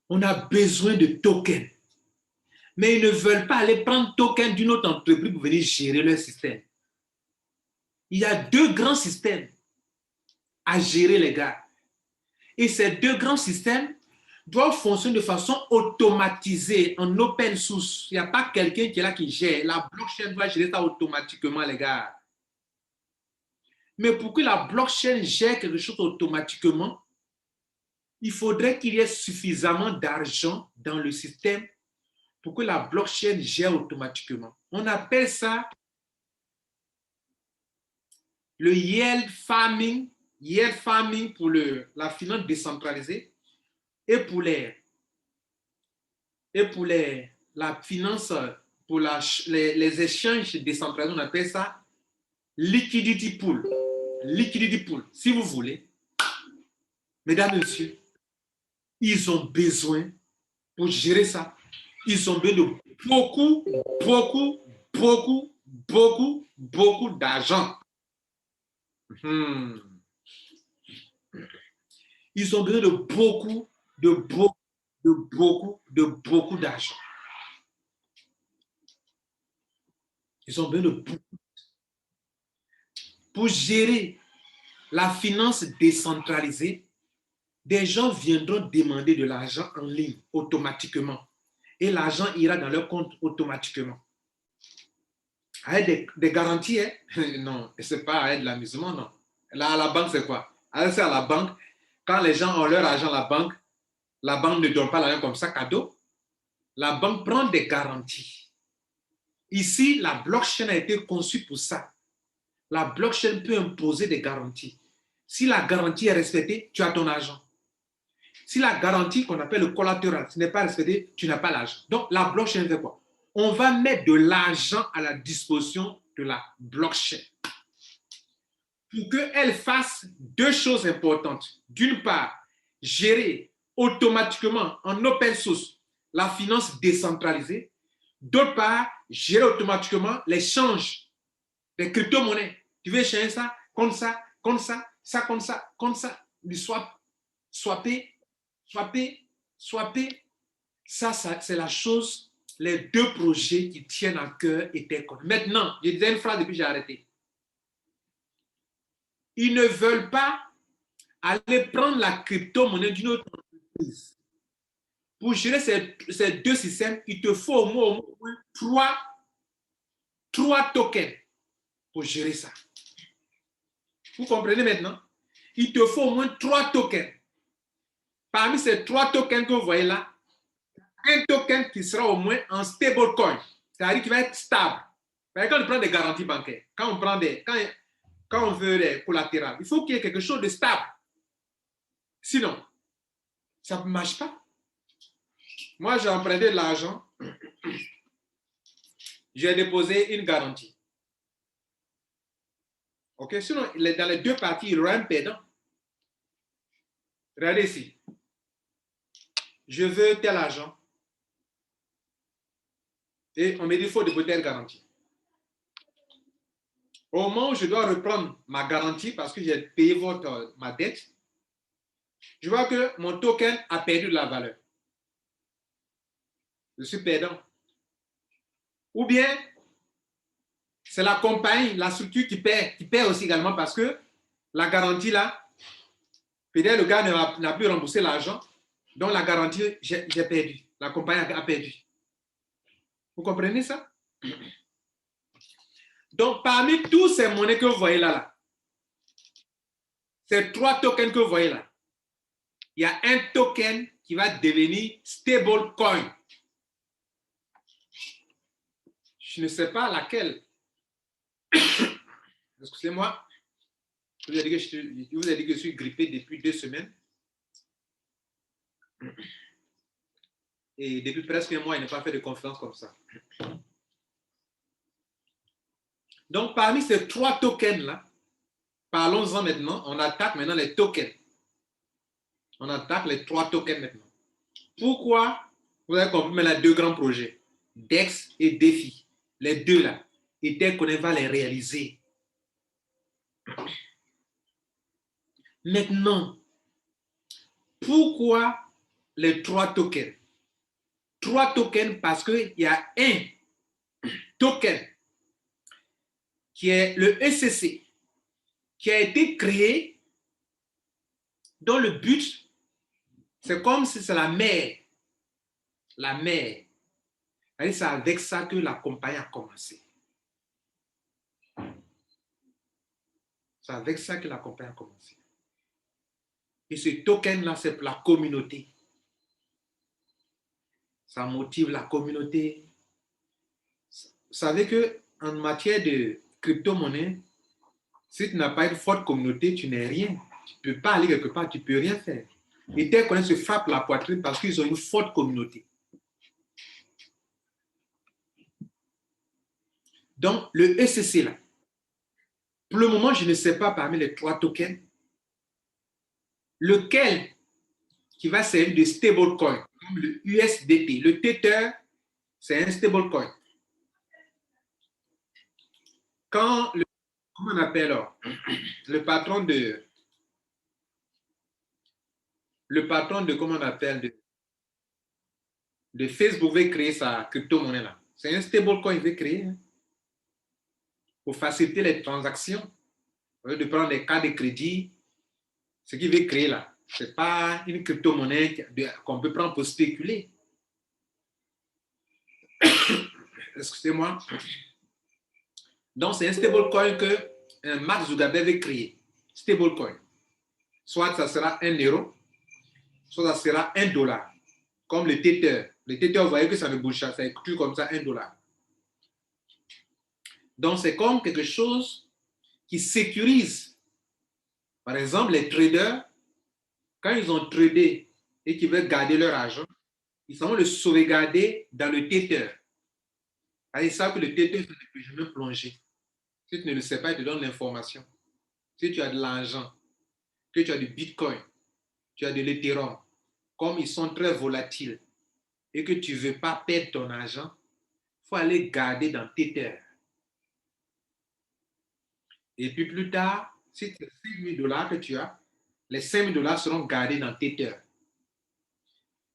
on a besoin de tokens. Mais ils ne veulent pas aller prendre token d'une autre entreprise pour venir gérer leur système. Il y a deux grands systèmes à gérer, les gars. Et ces deux grands systèmes doivent fonctionner de façon automatisée, en open source. Il n'y a pas quelqu'un qui est là qui gère. La blockchain doit gérer ça automatiquement, les gars. Mais pour que la blockchain gère quelque chose automatiquement, il faudrait qu'il y ait suffisamment d'argent dans le système pour que la blockchain gère automatiquement. On appelle ça le yield farming pour la finance décentralisée et pour la finance, pour les échanges décentralisés, on appelle ça liquidity pool. Liquidity pool, si vous voulez. Mesdames et messieurs, ils ont besoin, pour gérer ça, ils ont besoin de beaucoup, beaucoup, beaucoup, beaucoup, beaucoup d'argent. Ils ont besoin de beaucoup, de beaucoup, de beaucoup, de beaucoup d'argent. Ils ont besoin de beaucoup. Pour gérer la finance décentralisée, des gens viendront demander de l'argent en ligne automatiquement. Et l'argent ira dans leur compte automatiquement. Avec des garanties, hein? Non, ce n'est pas avec de l'amusement, non. Là, à la banque, c'est quoi? C'est à la banque. Quand les gens ont leur argent à la banque ne donne pas l'argent comme ça, cadeau. La banque prend des garanties. Ici, la blockchain a été conçue pour ça. La blockchain peut imposer des garanties. Si la garantie est respectée, tu as ton argent. Si la garantie qu'on appelle le collatéral, ce n'est pas respecté, tu n'as pas l'argent. Donc, la blockchain fait quoi? On va mettre de l'argent à la disposition de la blockchain pour qu'elle fasse deux choses importantes. D'une part, gérer automatiquement en open source la finance décentralisée. D'autre part, gérer automatiquement l'échange des crypto-monnaies. Tu veux échanger ça, contre ça, contre ça, ça contre ça, contre ça, du swap, swapper, swapper, swapper. Ça c'est la chose, les deux projets qui tiennent à cœur Ethereum. Maintenant, je disais une phrase depuis que j'ai arrêté. Ils ne veulent pas aller prendre la crypto-monnaie d'une autre entreprise. Pour gérer ces deux systèmes, il te faut au moins trois tokens pour gérer ça. Vous comprenez maintenant? Il te faut au moins trois tokens. Parmi ces trois tokens que vous voyez là, un token qui sera au moins en stablecoin, c'est-à-dire qui va être stable. Quand on prend des garanties bancaires, quand on veut des collatérales, il faut qu'il y ait quelque chose de stable. Sinon, ça ne marche pas. Moi, j'ai emprunté de l'argent, j'ai déposé une garantie. OK? Sinon, dans les deux parties, il y aura un perdant. Regardez ici. Je veux tel argent. Et on me dit qu'il faut déposer telle garantie. Au moment où je dois reprendre ma garantie parce que j'ai payé ma dette, je vois que mon token a perdu de la valeur. Je suis perdant. Ou bien, c'est la compagnie, la structure qui perd aussi également parce que la garantie là, peut-être le gars n'a plus remboursé l'argent, donc la garantie, j'ai perdu. La compagnie a perdu. Vous comprenez ça? Donc, parmi tous ces monnaies que vous voyez là, ces trois tokens que vous voyez là, il y a un token qui va devenir stablecoin. Je ne sais pas laquelle. Excusez-moi. Je vous ai dit que je suis grippé depuis 2 semaines. Et depuis presque un mois, il n'a pas fait de conférence comme ça. Donc, parmi ces 3 tokens-là, parlons-en maintenant. On attaque maintenant les tokens. On attaque les 3 tokens maintenant. Pourquoi? Vous avez compris maintenant 2 grands projets, DEX et DEFI. Les 2 là, et tel qu'on va les réaliser. Maintenant, pourquoi les 3 tokens? 3 tokens parce qu'il y a un token qui est le ECC, qui a été créé dont le but, c'est comme si c'est la mer. La mer. C'est avec ça que la compagnie a commencé. C'est avec ça que la compagnie a commencé. Et ce token-là, c'est pour la communauté. Ça motive la communauté. Vous savez qu'en matière de crypto-monnaie, si tu n'as pas une forte communauté, tu n'es rien. Tu ne peux pas aller quelque part, tu ne peux rien faire. Et tel qu'on se frappe la poitrine parce qu'ils ont une forte communauté. Donc, le ECC là, pour le moment, je ne sais pas parmi les 3 tokens, lequel qui va servir de stablecoin, comme le USDT. Le Tether, c'est un stablecoin. Quand le, comment on appelle le patron de comment on appelle de Facebook veut créer sa crypto-monnaie là. C'est un stablecoin qu'il veut créer pour faciliter les transactions. Au lieu de prendre des cartes de crédit, ce qu'il veut créer là, ce n'est pas une crypto-monnaie qu'on peut prendre pour spéculer. Excusez-moi. Donc, c'est un stablecoin que Mark Zuckerberg veut créer. Stablecoin. Soit ça sera 1 euro, soit ça sera 1 dollar. Comme le Tether. Le Tether, vous voyez que ça ne bouge pas, ça écoute comme ça 1 dollar. Donc, c'est comme quelque chose qui sécurise. Par exemple, les traders, quand ils ont tradé et qu'ils veulent garder leur argent, ils vont le sauvegarder dans le Tether. Ils savent que le Tether, ça ne peut jamais plonger. Si tu ne le sais pas, il te donne l'information. Si tu as de l'argent, que tu as du Bitcoin, tu as de l'Ethereum, comme ils sont très volatiles et que tu ne veux pas perdre ton argent, il faut aller garder dans Tether. Et puis plus tard, si c'est 5 000 $ que tu as, les 5 000 $ seront gardés dans Tether.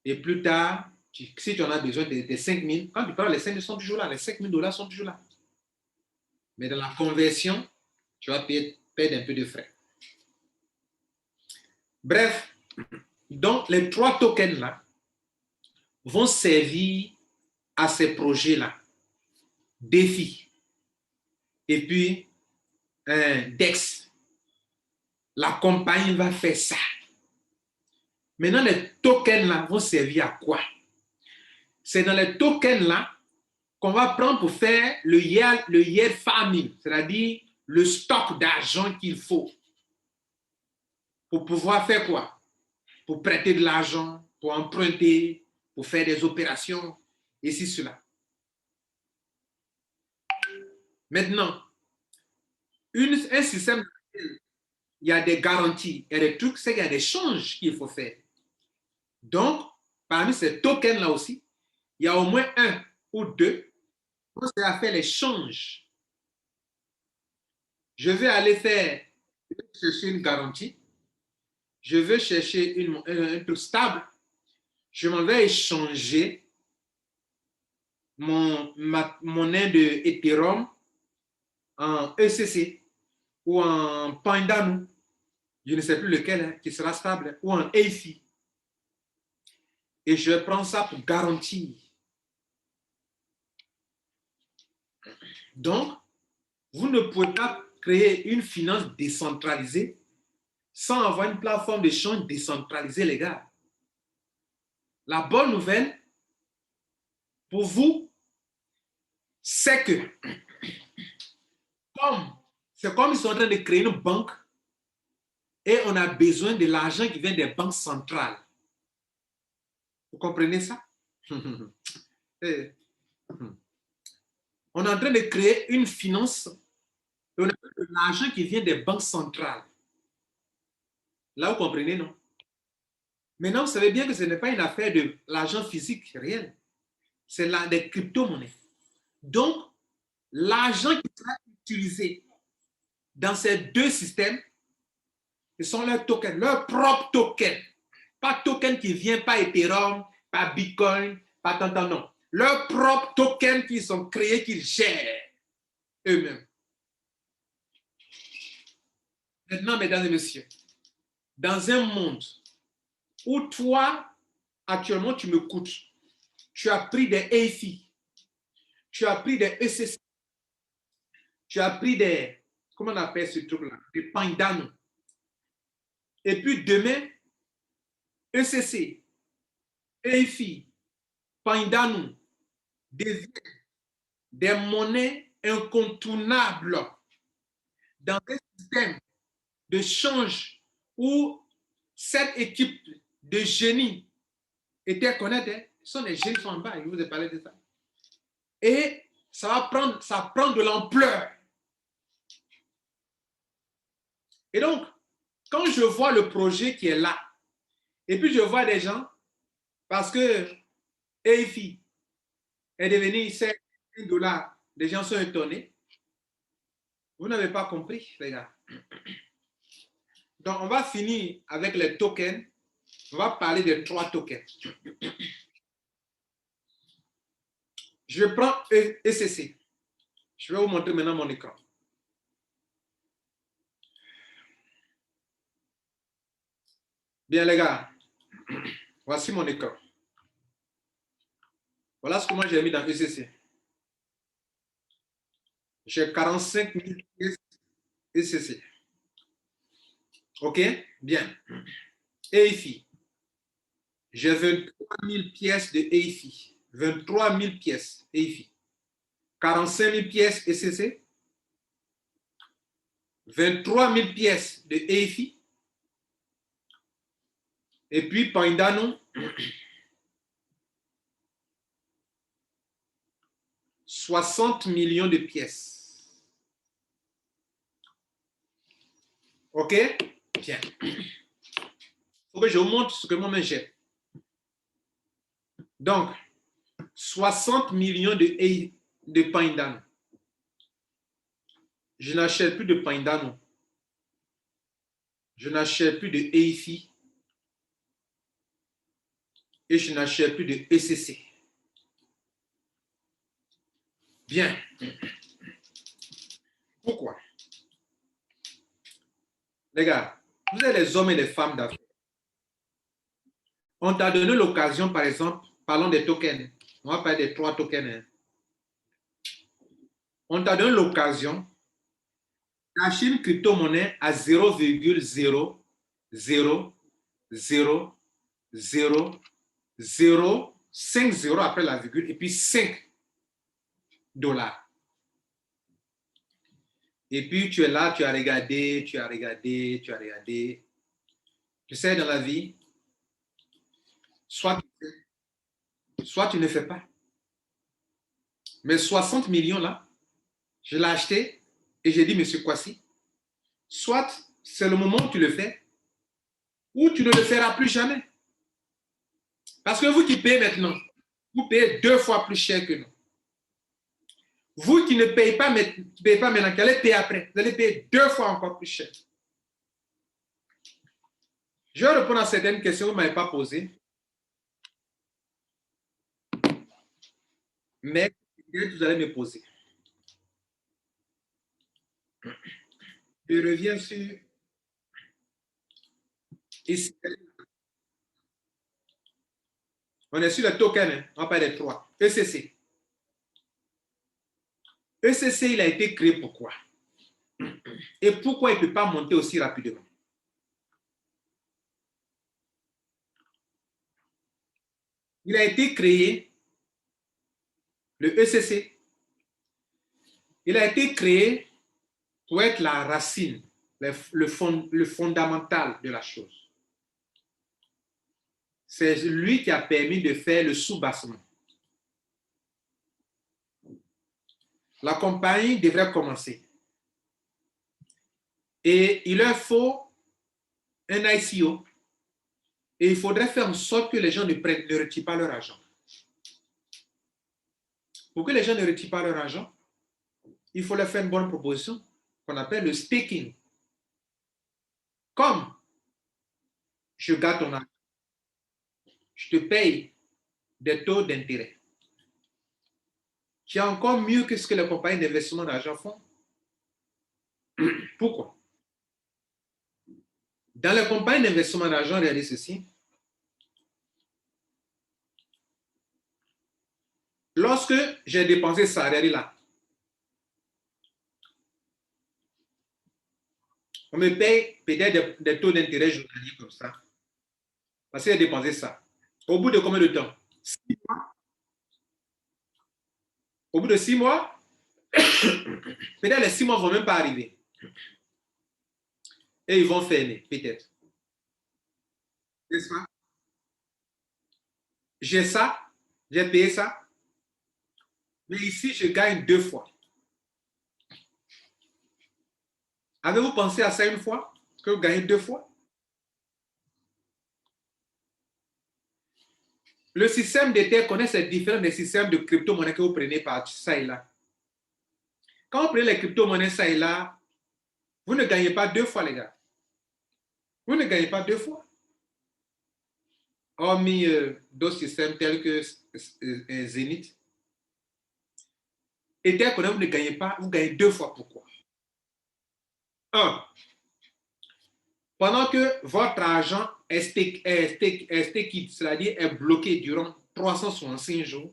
Et plus tard, si tu en as besoin des 5 000, quand tu parles, les 5 000 sont toujours là, les 5 000 $ sont toujours là. Mais dans la conversion, tu vas perdre un peu de frais. Bref, donc les 3 tokens là vont servir à ces projets-là. Défi. Et puis, DEX. La compagnie va faire ça. Maintenant, les tokens-là vont servir à quoi? C'est dans les tokens-là qu'on va prendre pour faire le yield farming, c'est-à-dire le stock d'argent qu'il faut. Pour pouvoir faire quoi? Pour prêter de l'argent, pour emprunter, pour faire des opérations, et ci, cela. Maintenant, un système, il y a des garanties et des trucs, c'est qu'il y a des changes qu'il faut faire. Donc, parmi ces tokens-là aussi, il y a au moins 1 ou 2 pour à faire les changes. Je vais aller chercher une garantie. Je veux chercher un truc stable. Je m'en vais échanger mon monnaie de Ethereum en ECC ou en Pandano, je ne sais plus lequel qui sera stable, ou en AFI. Et je prends ça pour garantir. Donc, vous ne pouvez pas créer une finance décentralisée sans avoir une plateforme d'échange décentralisée, les gars. La bonne nouvelle pour vous, c'est que c'est comme ils sont en train de créer une banque et on a besoin de l'argent qui vient des banques centrales. Vous comprenez ça? On est en train de créer une finance Et on a de l'argent qui vient des banques centrales. Là, vous comprenez, non? Maintenant, vous savez bien que ce n'est pas une affaire de l'argent physique réel. C'est des crypto-monnaies. Donc, l'argent qui sera utilisé dans ces deux systèmes, ce sont leurs tokens, leurs propres tokens. Pas token qui vient pas Ethereum, pas Bitcoin, pas tant, non. Leurs propres tokens qui sont créés, qu'ils gèrent eux-mêmes. Maintenant, mesdames et messieurs, dans un monde où toi, actuellement, tu m'écoutes, tu as pris des EFI, tu as pris des ECC, tu as pris des, comment on appelle ce truc-là, des Pandano. Et puis demain, ECC, EFI, Pandano deviennent des monnaies incontournables dans un système de change où cette équipe de génies était connectée. Hein? Ce sont des génies qui sont en bas, je vous ai parlé de ça. Et ça prend de l'ampleur. Et donc, quand je vois le projet qui est là, et puis je vois des gens, parce que EFI est devenu $1, les gens sont étonnés. Vous n'avez pas compris, les gars. Donc, on va finir avec les tokens. On va parler des 3 tokens. Je prends ECC. Je vais vous montrer maintenant mon écran. Bien, les gars, voici mon écran. Voilà ce que moi j'ai mis dans ECC. J'ai 45 000 pièces ECC. OK? Bien. EIFI. J'ai 23 000 pièces de EIFI. 23 000 pièces EIFI. 45 000 pièces ECC. 23 000 pièces de EIFI. Et puis Pandano, 60 millions de pièces. OK? Bien. Il faut que je vous montre ce que moi-même j'ai. Donc, 60 millions de Pandano. Je n'achète plus de Pandano. Je n'achète plus de EIFI. Et je n'achète plus de ECC. Bien. Pourquoi? Les gars, vous êtes les hommes et les femmes d'affaires. On t'a donné l'occasion, par exemple, parlons des tokens. On va parler des 3 tokens. Hein. On t'a donné l'occasion d'acheter une crypto-monnaie à 0,0000050 après la virgule et puis $5. Et puis tu es là, tu as regardé. Tu sais, dans la vie, soit tu ne fais pas. Mais 60 millions là, je l'ai acheté et j'ai dit, monsieur Kwasi, soit c'est le moment où tu le fais, ou tu ne le feras plus jamais. Parce que vous qui payez maintenant, vous payez 2 fois plus cher que nous. Vous qui ne payez pas maintenant, qui allez payer après, vous allez payer 2 fois encore plus cher. Je vais répondre à certaines questions que vous ne m'avez pas posées. Mais vous allez me poser. Je reviens sur ici. On est sur le token, hein? On va parler des 3. ECC. ECC, il a été créé pourquoi? Et pourquoi il ne peut pas monter aussi rapidement? Il a été créé, le ECC, il a été créé pour être la racine, le fondamental de la chose. C'est lui qui a permis de faire le sous-bassement. La compagnie devrait commencer. Et il leur faut un ICO. Et il faudrait faire en sorte que les gens ne retirent pas leur argent. Pour que les gens ne retirent pas leur argent, il faut leur faire une bonne proposition qu'on appelle le staking. Comme je garde ton argent, je te paye des taux d'intérêt qui est encore mieux que ce que les compagnies d'investissement d'argent font. Pourquoi? Dans les compagnies d'investissement d'argent, regardez ceci. Lorsque j'ai dépensé ça, regardez là, on me paye peut-être des taux d'intérêt journaliers comme ça, parce que j'ai dépensé ça. Au bout de combien de temps? 6 mois. Au bout de 6 mois, peut-être les 6 mois ne vont même pas arriver. Et ils vont fermer, peut-être. N'est-ce pas? J'ai ça, j'ai payé ça, mais ici, je gagne 2 fois. Avez-vous pensé à ça une fois, que vous gagnez 2 fois? Le système d'Ether connaît c'est différent des systèmes de crypto-monnaie que vous prenez par ça et là. Quand vous prenez les crypto-monnaies ça et là, vous ne gagnez pas 2 fois, les gars. Vous ne gagnez pas 2 fois. Hormis d'autres systèmes tels que Zenith. Ether connaît, vous ne gagnez pas, vous gagnez 2 fois. Pourquoi? 1. Pendant que votre argent est staked, c'est-à-dire est bloqué durant 365 jours,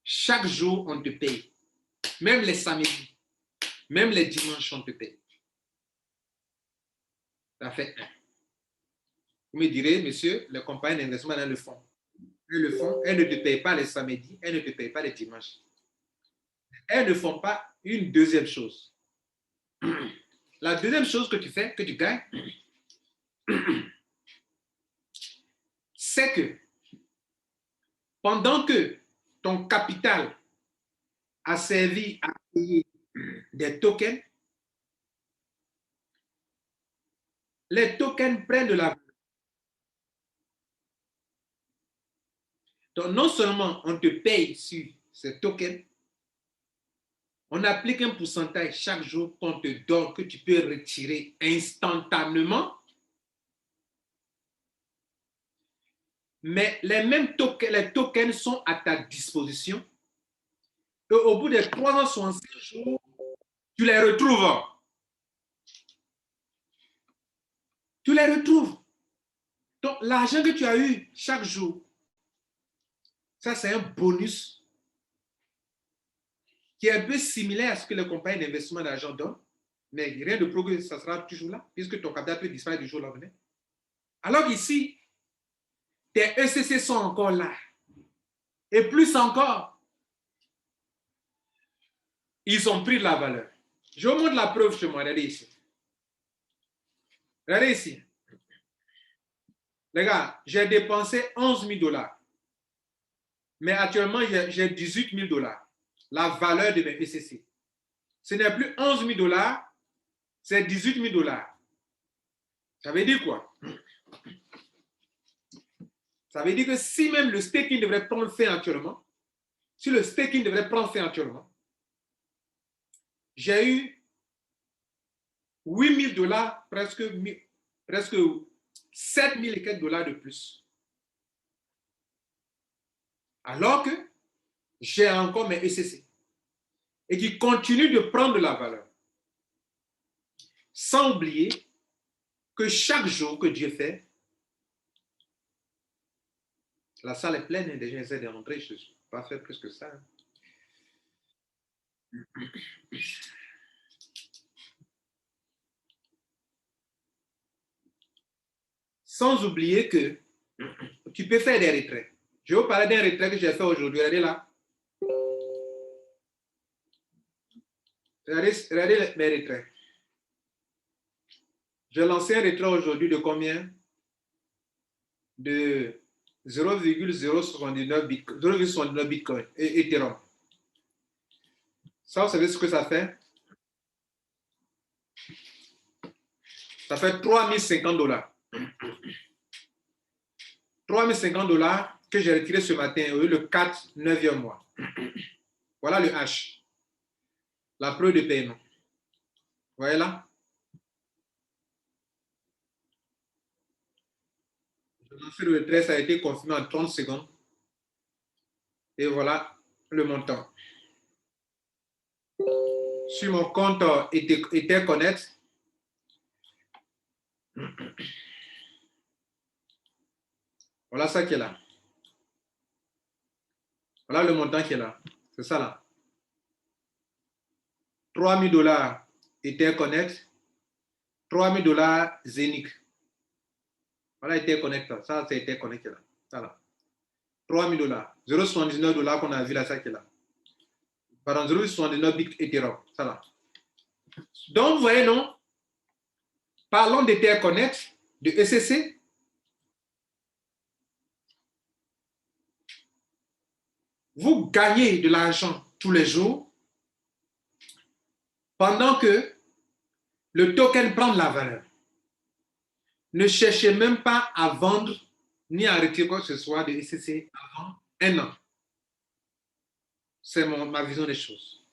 chaque jour, on te paye. Même les samedis, même les dimanches, on te paye. Ça fait 1. Vous me direz, monsieur, les compagnies d'investissement, elles le font. Elles le font, elles ne te payent pas les samedis, elles ne te payent pas les dimanches. Elles ne font pas une deuxième chose. La deuxième chose que tu fais, que tu gagnes, c'est que pendant que ton capital a servi à payer des tokens, les tokens prennent de la valeur. Donc, non seulement on te paye sur ces tokens, on applique un pourcentage chaque jour qu'on te donne, que tu peux retirer instantanément. Mais les mêmes tokens, les tokens sont à ta disposition. Et au bout de 365 jours, tu les retrouves. Tu les retrouves. Donc, l'argent que tu as eu chaque jour, ça, c'est un bonus qui est un peu similaire à ce que les compagnies d'investissement d'argent donnent. Mais rien de progrès, ça sera toujours là, puisque ton capital peut disparaître du jour au lendemain. Alors qu'ici, tes ECC sont encore là. Et plus encore, ils ont pris de la valeur. Je vous montre la preuve chez moi. Regardez ici. Regardez ici. Les gars, j'ai dépensé 11 000 $. Mais actuellement, j'ai 18 000 $. La valeur de mes ECC. Ce n'est plus 11 000 $, c'est 18 000 $. Ça veut dire quoi? Ça veut dire que si même le staking devrait prendre fin actuellement, si le staking devrait prendre fin actuellement, j'ai eu 8 000 $, presque 7 000 et quelques dollars de plus. Alors que j'ai encore mes ECC et qui continuent de prendre de la valeur. Sans oublier que chaque jour que Dieu fait, la salle est pleine et déjà j'essaie de rentrer, je ne peux pas faire plus que ça. Sans oublier que tu peux faire des retraits. Je vais vous parler d'un retrait que j'ai fait aujourd'hui. Regardez là. Regardez mes retraits. J'ai lancé un retrait aujourd'hui de combien? De 0,079 Bitcoin et Ethereum. Ça, vous savez ce que ça fait? Ça fait 3050 $. 3050 $ que j'ai retiré ce matin, le 4, 9e mois. Voilà le H. La preuve de paiement. Vous voyez là? Le transfert de retrait, ça a été confirmé en 30 secondes. Et voilà le montant. Sur mon compte Etherconnect, voilà ça qui est là. Voilà le montant qui est là. C'est ça là. 3000 $ Etherconnect, 3000 $ Zenic. Voilà Etherconnect. Ça, c'est Etherconnect là. Ça là. 3000 $. 0,79 $ qu'on a vu là, ça qui est là. Pardon, 0,79 bits Ethereum. Ça là. Donc, vous voyez, non? Parlons d'Etherconnect, de ECC. Vous gagnez de l'argent tous les jours pendant que le token prend de la valeur. Ne cherchez même pas à vendre ni à retirer quoi que ce soit de ECC avant un an. C'est ma vision des choses.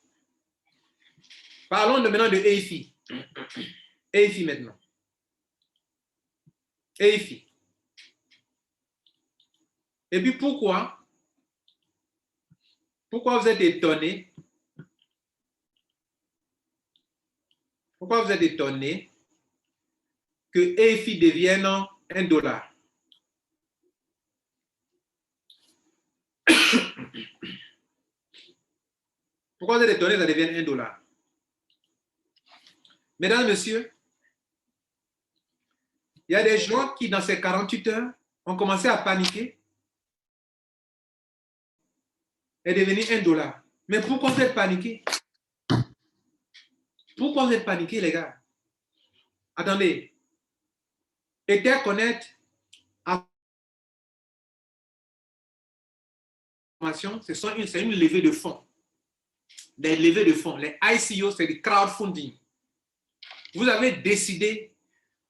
Parlons maintenant de EIFI. EIFI maintenant. EIFI. Et puis pourquoi vous êtes étonné? Pourquoi vous êtes étonné que EIFI devienne $1? Pourquoi vous êtes étonné que ça devienne $1? Mesdames, messieurs, il y a des gens qui, dans ces 48 heures, ont commencé à paniquer et devenu $1. Mais pourquoi vous êtes paniqué? Pourquoi vous êtes paniqué, les gars? Attendez. Etherconnect, c'est une levée de fonds. Des levées de fonds. Les ICO, c'est du crowdfunding. Vous avez décidé,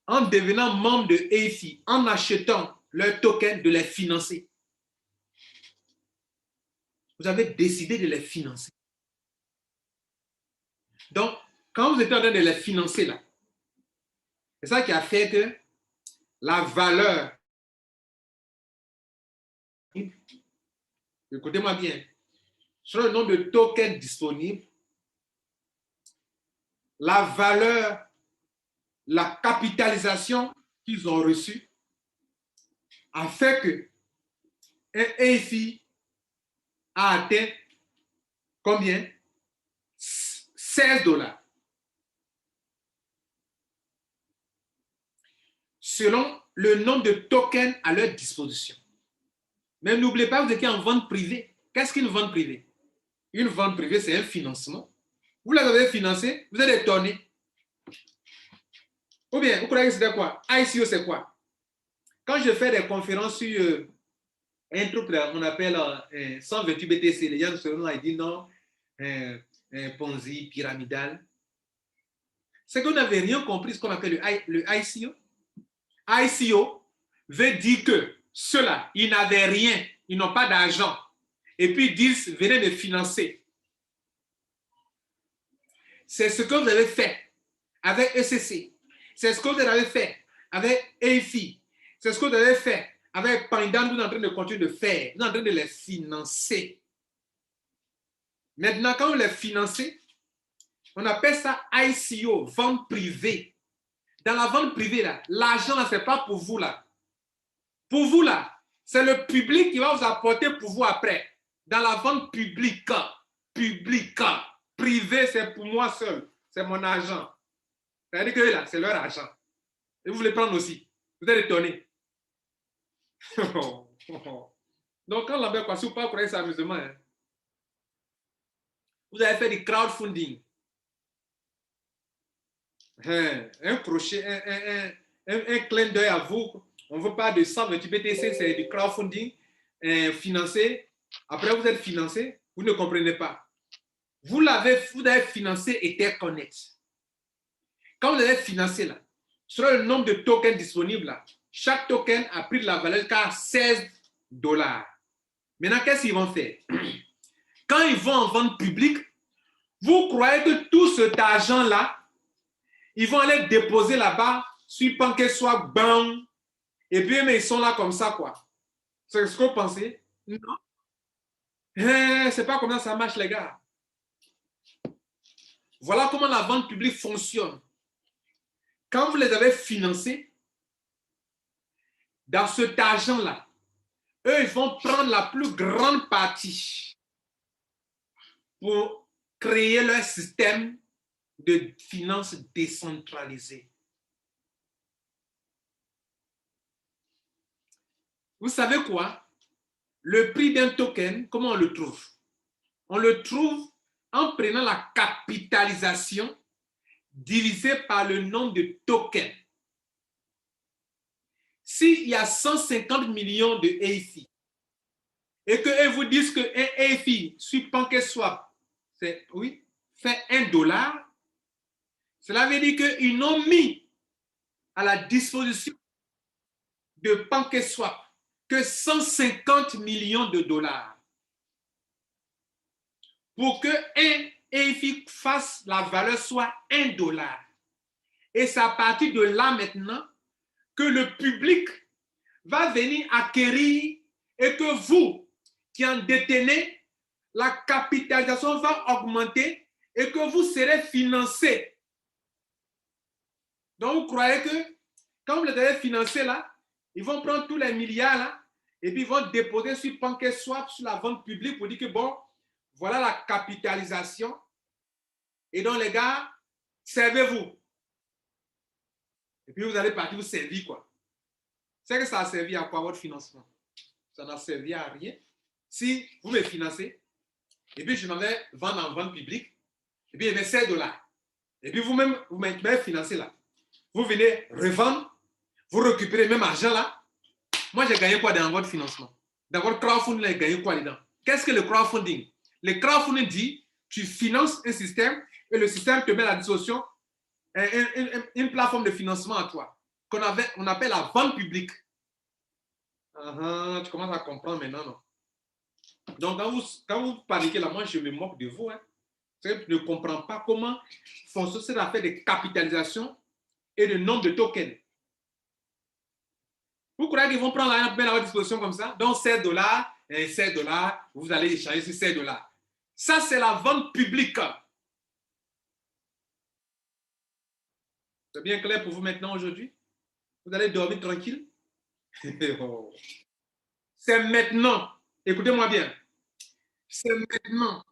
en devenant membre de EIFI, en achetant leur token, de les financer. Vous avez décidé de les financer. Donc, quand vous êtes en train de les financer là, c'est ça qui a fait que la valeur, écoutez-moi bien, sur le nombre de tokens disponibles, la valeur, la capitalisation qu'ils ont reçue a fait que un EIFI a atteint combien? $16. Selon le nombre de tokens à leur disposition. Mais n'oubliez pas, vous étiez en vente privée. Qu'est-ce qu'une vente privée? Une vente privée, c'est un financement. Vous l'avez financé, vous êtes étonné. Ou bien, vous croyez que c'était quoi? ICO, c'est quoi? Quand je fais des conférences sur un truc qu'on appelle 128 BTC, les gens ils disent non, Ponzi, pyramidal. C'est qu'on n'avait rien compris ce qu'on appelle le ICO. ICO veut dire que ceux-là, ils n'avaient rien, ils n'ont pas d'argent. Et puis ils disent, venez me financer. C'est ce que vous avez fait avec ECC. C'est ce que vous avez fait avec EIFI. C'est ce que vous avez fait avec Pandan. Vous êtes en train de continuer de faire. Vous êtes en train de les financer. Maintenant, quand vous les financez, on appelle ça ICO, vente privée. Dans la vente privée, l'argent, ce n'est pas pour vous. Là. Pour vous, là, c'est le public qui va vous apporter pour vous après. Dans la vente publique, privé, c'est pour moi seul. C'est mon argent. C'est-à-dire que là, c'est leur argent. Et vous voulez prendre aussi. Vous êtes étonné. Donc, quand Lambert Kwasi ou pas croyez c'est amusement, hein. Vous avez fait du crowdfunding. Un crochet, un clin d'œil à vous. On ne veut pas de 128 BTC, c'est du crowdfunding financé. Après, vous êtes financé, vous ne comprenez pas. Vous avez financé Etherconnect. Quand vous avez financé là, sur le nombre de tokens disponibles, là, chaque token a pris de la valeur jusqu'à 16 $. Maintenant, qu'est-ce qu'ils vont faire? Quand ils vont en vente publique, vous croyez que tout cet argent-là, ils vont aller déposer là-bas sur PancakeSwap, bang, et puis mais ils sont là comme ça, quoi. C'est ce que vous pensez? Non. C'est pas comme ça marche, les gars. Voilà comment la vente publique fonctionne. Quand vous les avez financés, dans cet argent-là, eux, ils vont prendre la plus grande partie pour créer leur système de finances décentralisées. Vous savez quoi? Le prix d'un token, comment on le trouve? On le trouve en prenant la capitalisation divisée par le nombre de tokens. S'il y a 150 millions de EIFI et qu'eux vous disent qu'un EIFI sur PancakeSwap fait 1 $, cela veut dire qu'ils n'ont mis à la disposition de PancakeSwap que 150 millions de dollars pour qu'un EIFI fasse la valeur soit 1 $. Et c'est à partir de là maintenant que le public va venir acquérir et que vous qui en détenez, la capitalisation va augmenter et que vous serez financé. Donc vous croyez que quand vous les avez financés là, ils vont prendre tous les milliards là et puis ils vont déposer sur PancakeSwap, sur la vente publique pour dire que bon, voilà la capitalisation. Et donc les gars, servez-vous. Et puis vous allez partir vous servir quoi. C'est que ça a servi à quoi votre financement? Ça n'a servi à rien. Si vous me financez, et puis je m'en vais vendre en vente publique, et puis il y avait 16 $. Et puis vous-même, vous m'avez financé là. Vous venez revendre, vous récupérez le même argent là. Moi, j'ai gagné quoi dans votre financement? Dans votre crowdfunding, j'ai gagné quoi dedans? Qu'est-ce que le crowdfunding? Le crowdfunding dit, tu finances un système et le système te met à la disposition une plateforme de financement à toi, qu'on appelle la vente publique. Tu commences à comprendre maintenant, non? Donc, quand vous paniquez là, moi, je me moque de vous. Hein. Je ne comprends pas comment fonctionne cette affaire de capitalisation et de nombre de tokens. Vous croyez qu'ils vont prendre la peine à votre disposition comme ça? Donc, 16 $, et 16 $, vous allez échanger sur 16 $. Ça, c'est la vente publique. C'est bien clair pour vous maintenant aujourd'hui? Vous allez dormir tranquille? C'est maintenant. Écoutez-moi bien. C'est maintenant.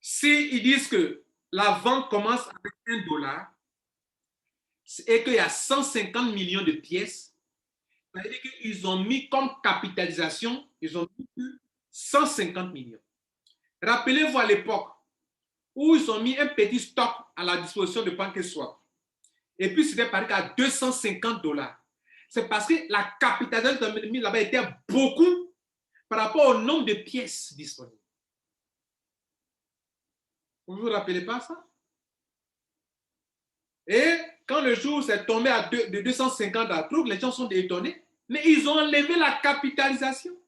S'ils disent que la vente commence avec 1 $ et qu'il y a 150 millions de pièces, ça veut dire qu'ils ont mis comme capitalisation, ils ont mis 150 millions. Rappelez-vous à l'époque où ils ont mis un petit stock à la disposition de PancakeSwap. Et puis c'était paru à 250 $. C'est parce que la capitalisation là-bas était beaucoup par rapport au nombre de pièces disponibles. Vous ne vous rappelez pas ça? Et quand le jour s'est tombé de 250 à truc, les gens sont étonnés. Mais ils ont enlevé la capitalisation.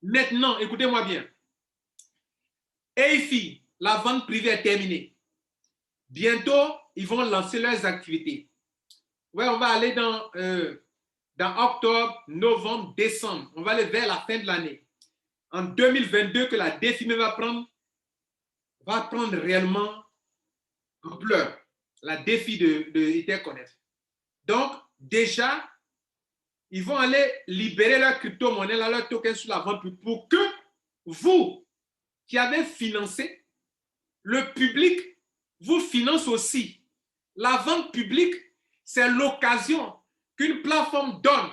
Maintenant, écoutez-moi bien. EIFI, la vente privée est terminée. Bientôt, ils vont lancer leurs activités. Ouais, on va aller dans octobre, novembre, décembre. On va aller vers la fin de l'année. En 2022, que la DFIME va prendre réellement ampleur. La défi de Interconnect. Donc, déjà, ils vont aller libérer leur crypto-monnaie, leur token sur la vente pour que vous, qui avez financé, le public vous finance aussi. La vente publique, c'est l'occasion qu'une plateforme donne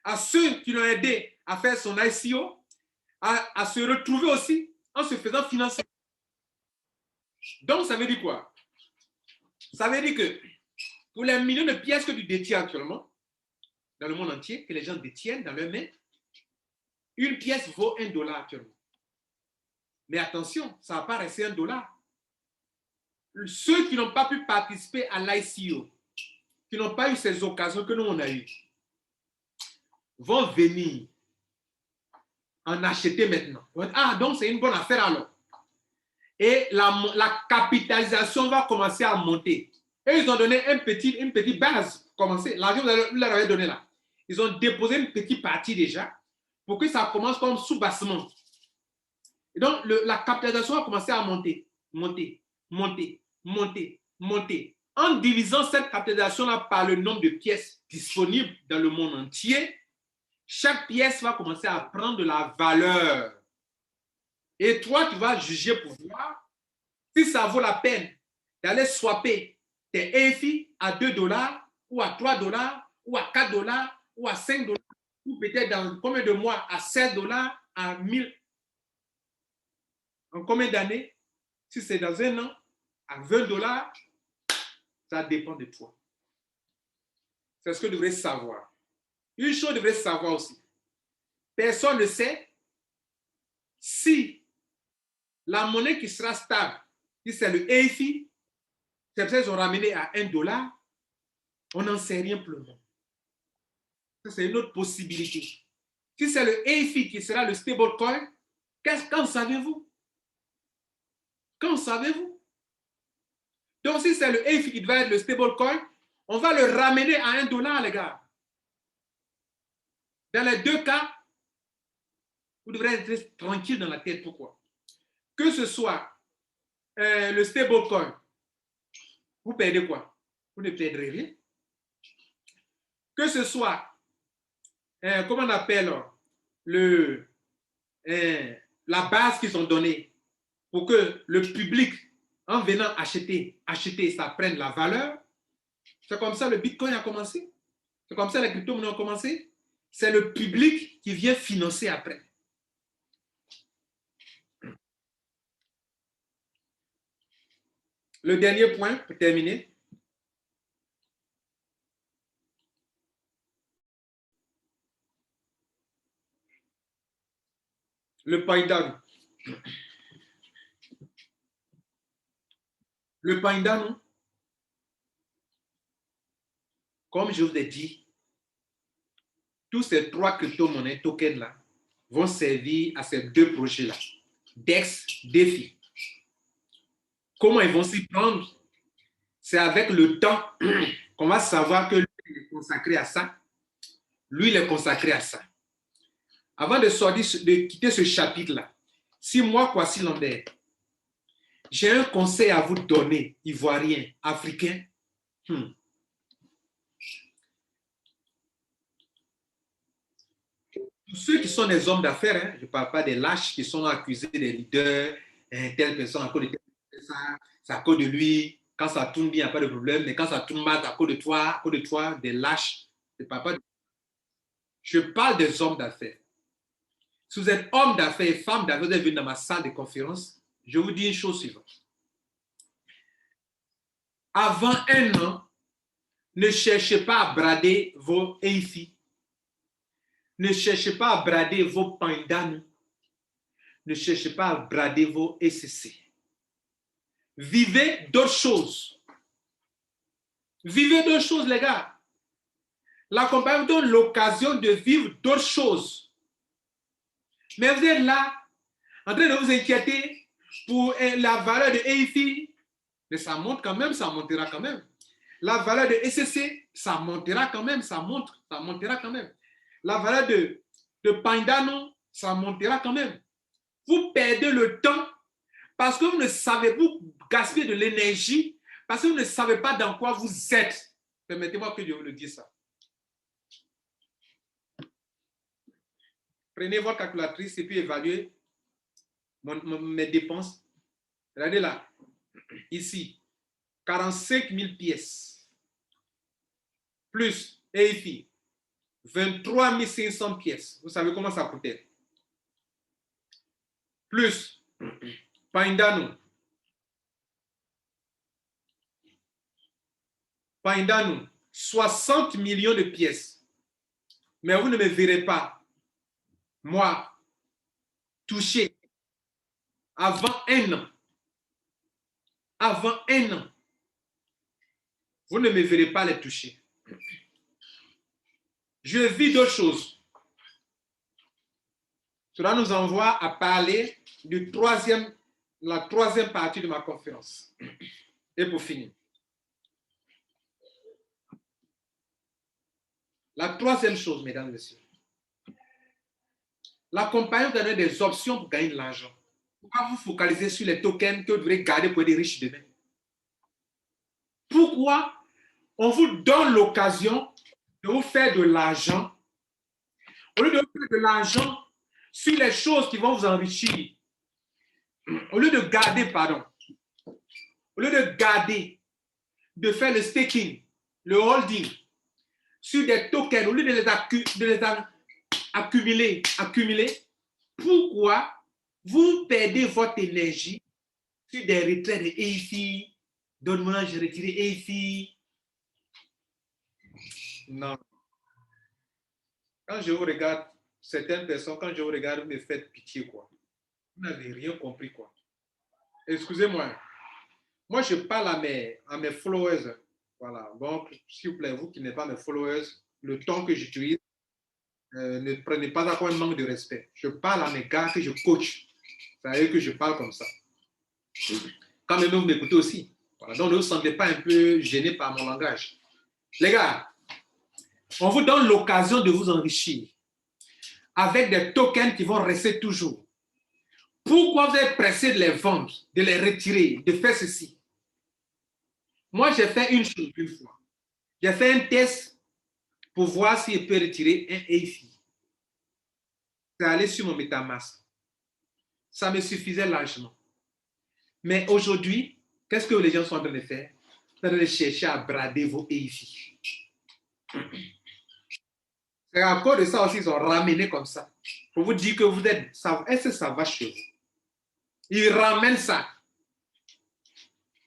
à ceux qui l'ont aidé à faire son ICO, à se retrouver aussi en se faisant financer. Donc, ça veut dire quoi? Ça veut dire que pour les millions de pièces que tu détiens actuellement, dans le monde entier, que les gens détiennent dans leurs mains, une pièce vaut 1 $ actuellement. Mais attention, ça ne va pas rester 1 $. Ceux qui n'ont pas pu participer à l'ICO, qui n'ont pas eu ces occasions que nous, on a eues, vont venir en acheter maintenant. Ah, donc c'est une bonne affaire alors. Et la capitalisation va commencer à monter. Et ils ont donné une petite base pour commencer. L'argent, vous leur avez donné là. Ils ont déposé une petite partie déjà pour que ça commence comme sous-bassement. Et donc, la capitalisation va commencer à monter, monter, monter, monter, monter. En divisant cette capitalisation-là par le nombre de pièces disponibles dans le monde entier, chaque pièce va commencer à prendre de la valeur. Et toi, tu vas juger pour voir si ça vaut la peine d'aller swapper tes EFI à 2 dollars ou à 3 dollars ou à 4 dollars ou à 5 dollars ou peut-être dans combien de mois à 16 dollars, à 1000. En combien d'années? Si c'est dans un an, à 20 dollars, ça dépend de toi. C'est ce que tu devrais savoir. Une chose que tu devrais savoir aussi. Personne ne sait si la monnaie qui sera stable, si c'est le EFI, c'est pour ça qu'ils ont ramené à 1 dollar, on n'en sait rien pour le moment. Ça, c'est une autre possibilité. Si c'est le EFI qui sera le stablecoin, qu'en savez-vous? Qu'en savez-vous? Donc, si c'est le EFI qui va être le stablecoin, on va le ramener à 1 dollar, les gars. Dans les deux cas, vous devrez être tranquille dans la tête. Pourquoi? Que ce soit le stablecoin, vous perdez quoi? Vous ne perdrez rien. Que ce soit, comment on appelle, la base qu'ils ont donnée pour que le public, en venant acheter, ça prenne la valeur. C'est comme ça le Bitcoin a commencé. C'est comme ça les crypto-monnaies ont commencé. C'est le public qui vient financer après. Le dernier point, pour terminer. Le Païdan. Le Païdan, comme je vous ai dit, tous ces 3 crypto-monnaies tokens-là vont servir à ces 2 projets-là. DEX, DeFi. Comment ils vont s'y prendre? C'est avec le temps qu'on va savoir que lui, il est consacré à ça. Lui, il est consacré à ça. Avant de quitter ce chapitre-là, si moi, Kwasi Lambert, j'ai un conseil à vous donner, ivoirien, africain, tous ceux qui sont des hommes d'affaires, hein, je ne parle pas des lâches qui sont accusés des leaders, telle personne à cause de telle personne, c'est à cause de lui. Quand ça tourne bien, il n'y a pas de problème, mais quand ça tourne mal, à cause de toi, des lâches. Je parle des hommes d'affaires. Si vous êtes homme d'affaires et femme d'affaires, vous êtes venu dans ma salle de conférence, je vous dis une chose suivante. Avant un an, ne cherchez pas à brader vos EIFI. Ne cherchez pas à brader vos Païdan. Ne cherchez pas à brader vos SCC. Vivez d'autres choses. Vivez d'autres choses, les gars. La compagnie vous donne l'occasion de vivre d'autres choses. Mais vous êtes là, en train de vous inquiéter pour la valeur de EIFI. Mais ça monte quand même, ça montera quand même. La valeur de SCC, ça montera quand même, ça montera quand même. La valeur de Païdano, ça montera quand même. Vous perdez le temps parce que vous ne savez pas gaspiller de l'énergie, parce que vous ne savez pas dans quoi vous êtes. Permettez-moi que je vous le dise ça. Prenez votre calculatrice et puis évaluez mes dépenses. Regardez là, ici, 45 000 pièces, plus EIFI, 23 500 pièces. Vous savez comment ça coûtait? Plus Païdano. Païdano, 60 millions de pièces. Mais vous ne me verrez pas, moi, touché avant un an. Avant un an. Vous ne me verrez pas les toucher. Je vis d'autres choses. Cela nous envoie à parler de la troisième partie de ma conférence. Et pour finir. La troisième chose, mesdames et messieurs. La compagnie vous donne des options pour gagner de l'argent. Pourquoi vous focalisez sur les tokens que vous devrez garder pour être riche demain? Pourquoi on vous donne l'occasion de vous faire de l'argent au lieu de vous faire de l'argent sur les choses qui vont vous enrichir? Au lieu de garder, au lieu de garder, de faire le staking, le holding sur des tokens, au lieu de les accumuler, pourquoi vous perdez votre énergie sur des retraits de ici, donne-moi, j'ai retiré ici. Non. Quand je vous regarde, certaines personnes, quand je vous regarde, vous me faites pitié, quoi. Vous n'avez rien compris, quoi. Excusez-moi. Moi, je parle à mes followers. Voilà. Donc, s'il vous plaît, vous qui n'êtes pas mes followers, le temps que j'utilise, ne prenez pas ça comme un manque de respect. Je parle à mes gars que je coach. Ça veut dire que je parle comme ça. Quand même, vous m'écoutez aussi. Voilà. Donc, ne vous sentez pas un peu gêné par mon langage. Les gars, on vous donne l'occasion de vous enrichir avec des tokens qui vont rester toujours. Pourquoi vous êtes pressé de les vendre, de les retirer, de faire ceci? Moi, j'ai fait une chose une fois. J'ai fait un test pour voir si je peux retirer un EFI. C'est allé sur mon MetaMask. Ça me suffisait largement. Mais aujourd'hui, qu'est-ce que les gens sont en train de faire? Ils sont en train de chercher à brader vos EFI. C'est à cause de ça aussi, ils ont ramené comme ça. Pour vous dire que vous êtes... Est-ce que ça va chez vous? Ils ramènent ça.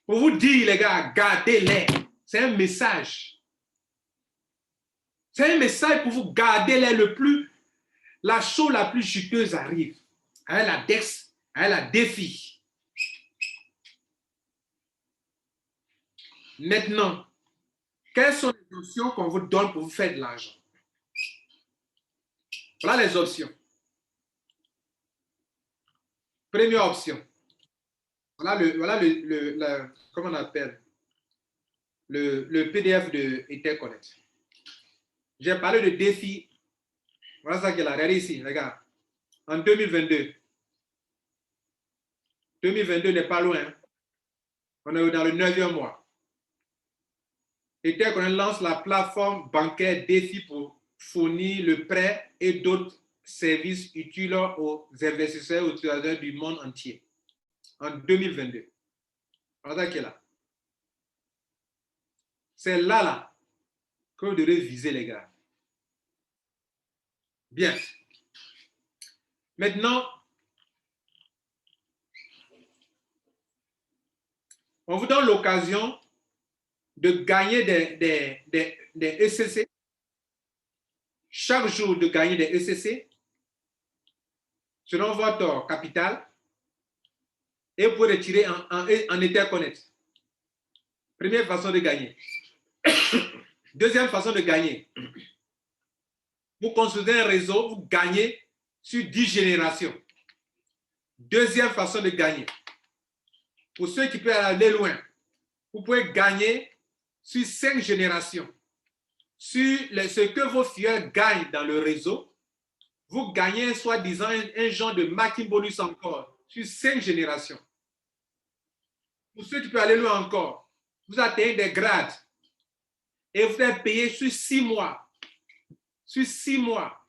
Pour vous dire, les gars, gardez-les. C'est un message. C'est un message pour vous garder-les le plus... La chose la plus juteuse arrive. Avec la DEX, avec la DEFI. Maintenant, quelles sont les options qu'on vous donne pour vous faire de l'argent? Voilà les options. Première option. Voilà comment on appelle? Le PDF de Etherconnect. J'ai parlé de défi. Voilà ça qui est là. Regardez ici, les gars. En 2022. 2022 n'est pas loin. On est dans le 9e mois. Etherconnect lance la plateforme bancaire défi pour fournir le prêt et d'autres services utiles aux investisseurs et aux utilisateurs du monde entier. En 2022. Voilà ça qui est là. C'est là que vous devez viser, les gars. Bien. Maintenant, on vous donne l'occasion de gagner des ECC. Chaque jour, de gagner des ECC selon votre capital et vous pouvez retirer en Etherconnect. Première façon de gagner. Deuxième façon de gagner. Vous construisez un réseau, vous gagnez sur 10 générations. Deuxième façon de gagner. Pour ceux qui peuvent aller loin, vous pouvez gagner sur 5 générations. Sur ce que vos filles gagnent dans le réseau, vous gagnez soi-disant un genre de marketing bonus encore sur 5 générations. Pour ceux qui peuvent aller loin encore, vous atteignez des grades et vous êtes payé sur 6 mois. Sur 6 mois.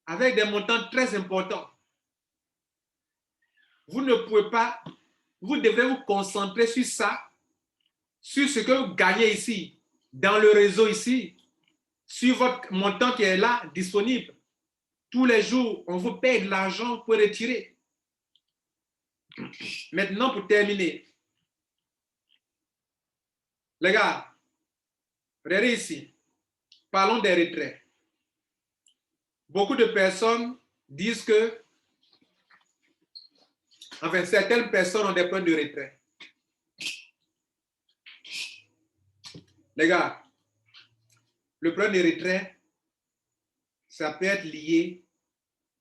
Avec des montants très importants. Vous ne pouvez pas, vous devez vous concentrer sur ça, sur ce que vous gagnez ici, dans le réseau ici, sur votre montant qui est là, disponible. Tous les jours, on vous paye de l'argent pour retirer. Maintenant, pour terminer, les gars, regardez ici, parlons des retraits. Beaucoup de personnes disent que, enfin, certaines personnes ont des points de retrait. Les gars, Le problème de retrait, ça peut être lié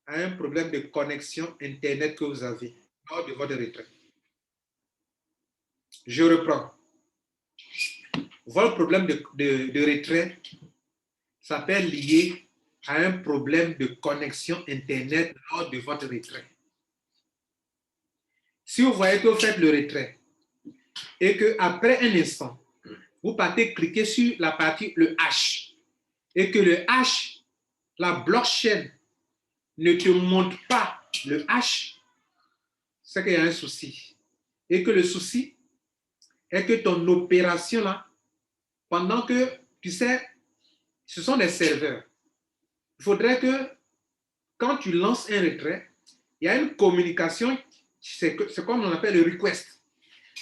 à un problème de connexion Internet que vous avez lors de votre retrait. Je reprends. Votre problème de retrait, ça peut être lié à un problème de connexion Internet lors de votre retrait. Si vous voyez que vous faites le retrait et qu'après un instant, vous partez cliquer sur la partie, le H, et que le H, la blockchain, ne te montre pas le H, c'est qu'il y a un souci. Et que le souci est que ton opération là, pendant que, tu sais, ce sont des serveurs. Il faudrait que quand tu lances un retrait, il y a une communication, c'est comme on appelle le request.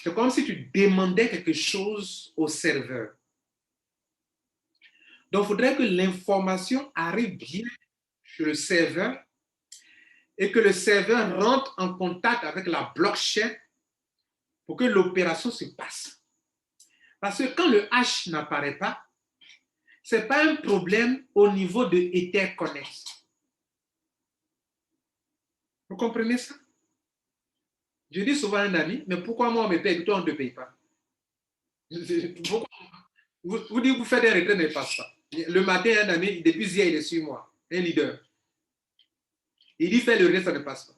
C'est comme si tu demandais quelque chose au serveur. Donc, il faudrait que l'information arrive bien sur le serveur et que le serveur rentre en contact avec la blockchain pour que l'opération se passe. Parce que quand le H n'apparaît pas, ce n'est pas un problème au niveau de Etherconnect. Vous comprenez ça? Je dis souvent à un ami, mais pourquoi moi on me paye et toi on ne te paye pas? Pourquoi? Vous dites que vous faites un retrait, ne passe pas. Le matin, un ami, depuis hier, il est sur moi, un leader. Il dit, fais le retrait, ça ne passe pas.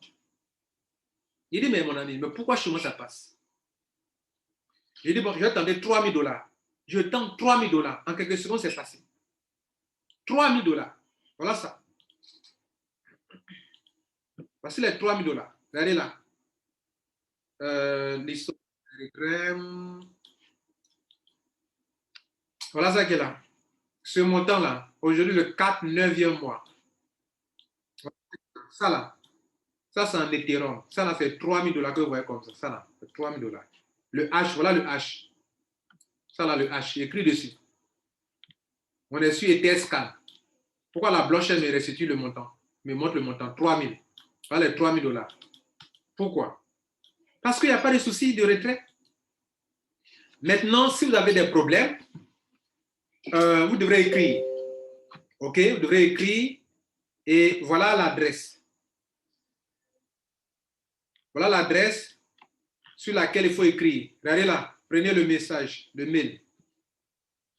Il dit, mais mon ami, mais pourquoi chez moi ça passe? Je dis, bon, je vais attendre $3 000. Je tente $3 000. En quelques secondes, c'est passé. $3 000. Voilà ça. Voici les $3 000. Regardez là. L'histoire. Voilà ça qui est là. Ce montant-là, aujourd'hui, le 4, 9e mois. Ça là, ça c'est en Ethereum. Ça là, c'est $3 000 que vous voyez comme ça. Ça là, c'est $3 000. Le H, voilà le H. Ça là, le H, écrit dessus. On est sur Etherscan. Pourquoi la blockchain me restitue le montant? Me montre le montant, 3 000. Voilà les $3 000. Pourquoi? Parce qu'il n'y a pas de souci de retrait. Maintenant, si vous avez des problèmes, vous devrez écrire. OK? Vous devrez écrire et voilà l'adresse. Voilà l'adresse sur laquelle il faut écrire. Regardez là, prenez le message, le mail.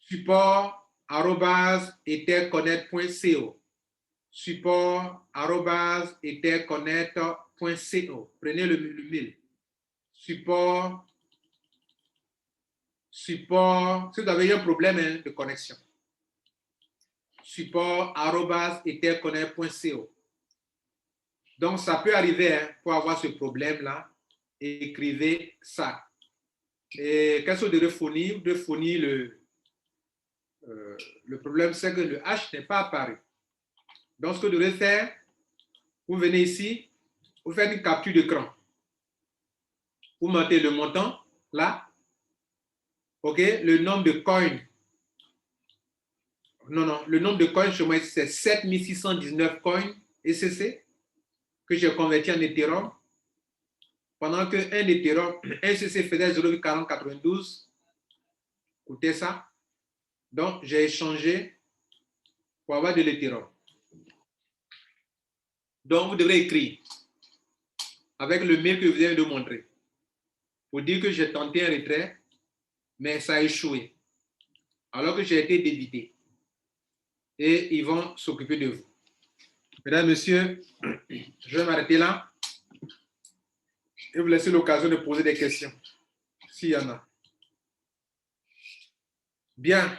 support@etherconnect.co. support@etherconnect.co. Prenez le mail. Support, si vous avez un problème de connexion. support@etherconnect.co. Donc, ça peut arriver pour avoir ce problème-là. Écrivez ça. Et qu'est-ce que vous devez fournir? Vous devez fournir le problème, c'est que le H n'est pas apparu. Donc, ce que vous devez faire, vous venez ici, vous faites une capture d'écran. Vous mettez le montant, là. OK? Le nombre de coins. Non, le nombre de coins chez moi, c'est 7619 coins ECC que j'ai converti en Ethereum. Pendant qu'un Ethereum, un ECC faisait 0,4092, coûtait ça. Donc, j'ai échangé pour avoir de l'Ethereum. Donc, vous devrez écrire avec le mail que je viens de montrer pour dire que j'ai tenté un retrait, mais ça a échoué. Alors que j'ai été débité. Et ils vont s'occuper de vous. Mesdames, Messieurs, je vais m'arrêter là et vous laisser l'occasion de poser des questions, s'il y en a. Bien.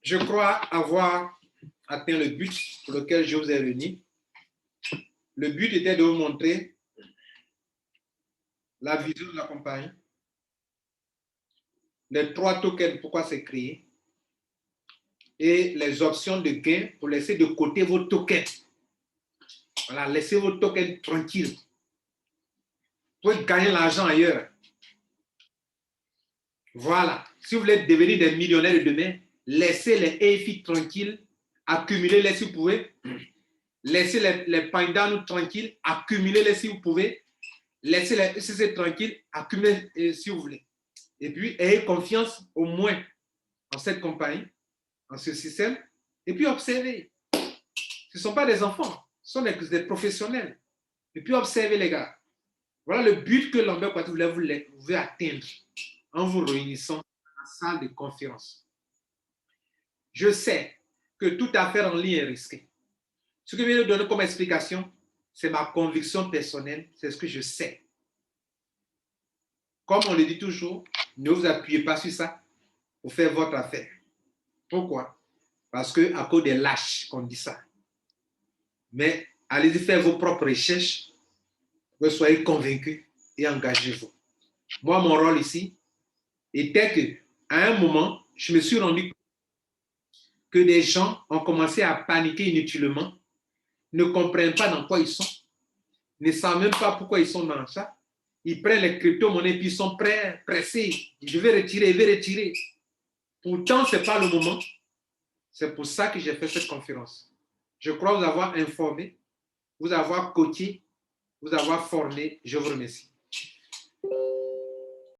Je crois avoir atteint le but pour lequel je vous ai réunis. Le but était de vous montrer la vision de la compagnie, les 3 tokens, pourquoi c'est créé, et les options de gain pour laisser de côté vos tokens. Voilà, laissez vos tokens tranquilles. Vous pouvez gagner l'argent ailleurs. Voilà. Si vous voulez devenir des millionnaires de demain, laissez les EFI tranquilles, accumulez-les si vous pouvez. Laissez les Pandan tranquilles, accumulez-les si vous pouvez. Laissez les ECC tranquilles, accumulez si vous voulez. Et puis, ayez confiance au moins en cette compagnie, en ce système, et puis observez. Ce ne sont pas des enfants, ce sont des professionnels. Et puis observez les gars. Voilà le but que Lambert Kouyaté voulait atteindre en vous réunissant dans la salle de conférence. Je sais que toute affaire en ligne est risquée. Ce que je viens de donner comme explication, c'est ma conviction personnelle, c'est ce que je sais. Comme on le dit toujours, ne vous appuyez pas sur ça pour faire votre affaire. Pourquoi? Parce qu'à cause des lâches qu'on dit ça. Mais allez-y faire vos propres recherches, que vous soyez convaincus et engagez-vous. Moi, mon rôle ici était qu'à un moment, je me suis rendu compte que des gens ont commencé à paniquer inutilement, ne comprennent pas dans quoi ils sont, ne savent même pas pourquoi ils sont dans ça. Ils prennent les crypto-monnaies puis ils sont pressés. Je vais retirer. Pourtant, ce n'est pas le moment. C'est pour ça que j'ai fait cette conférence. Je crois vous avoir informé, vous avoir coaché, vous avoir formé. Je vous remercie.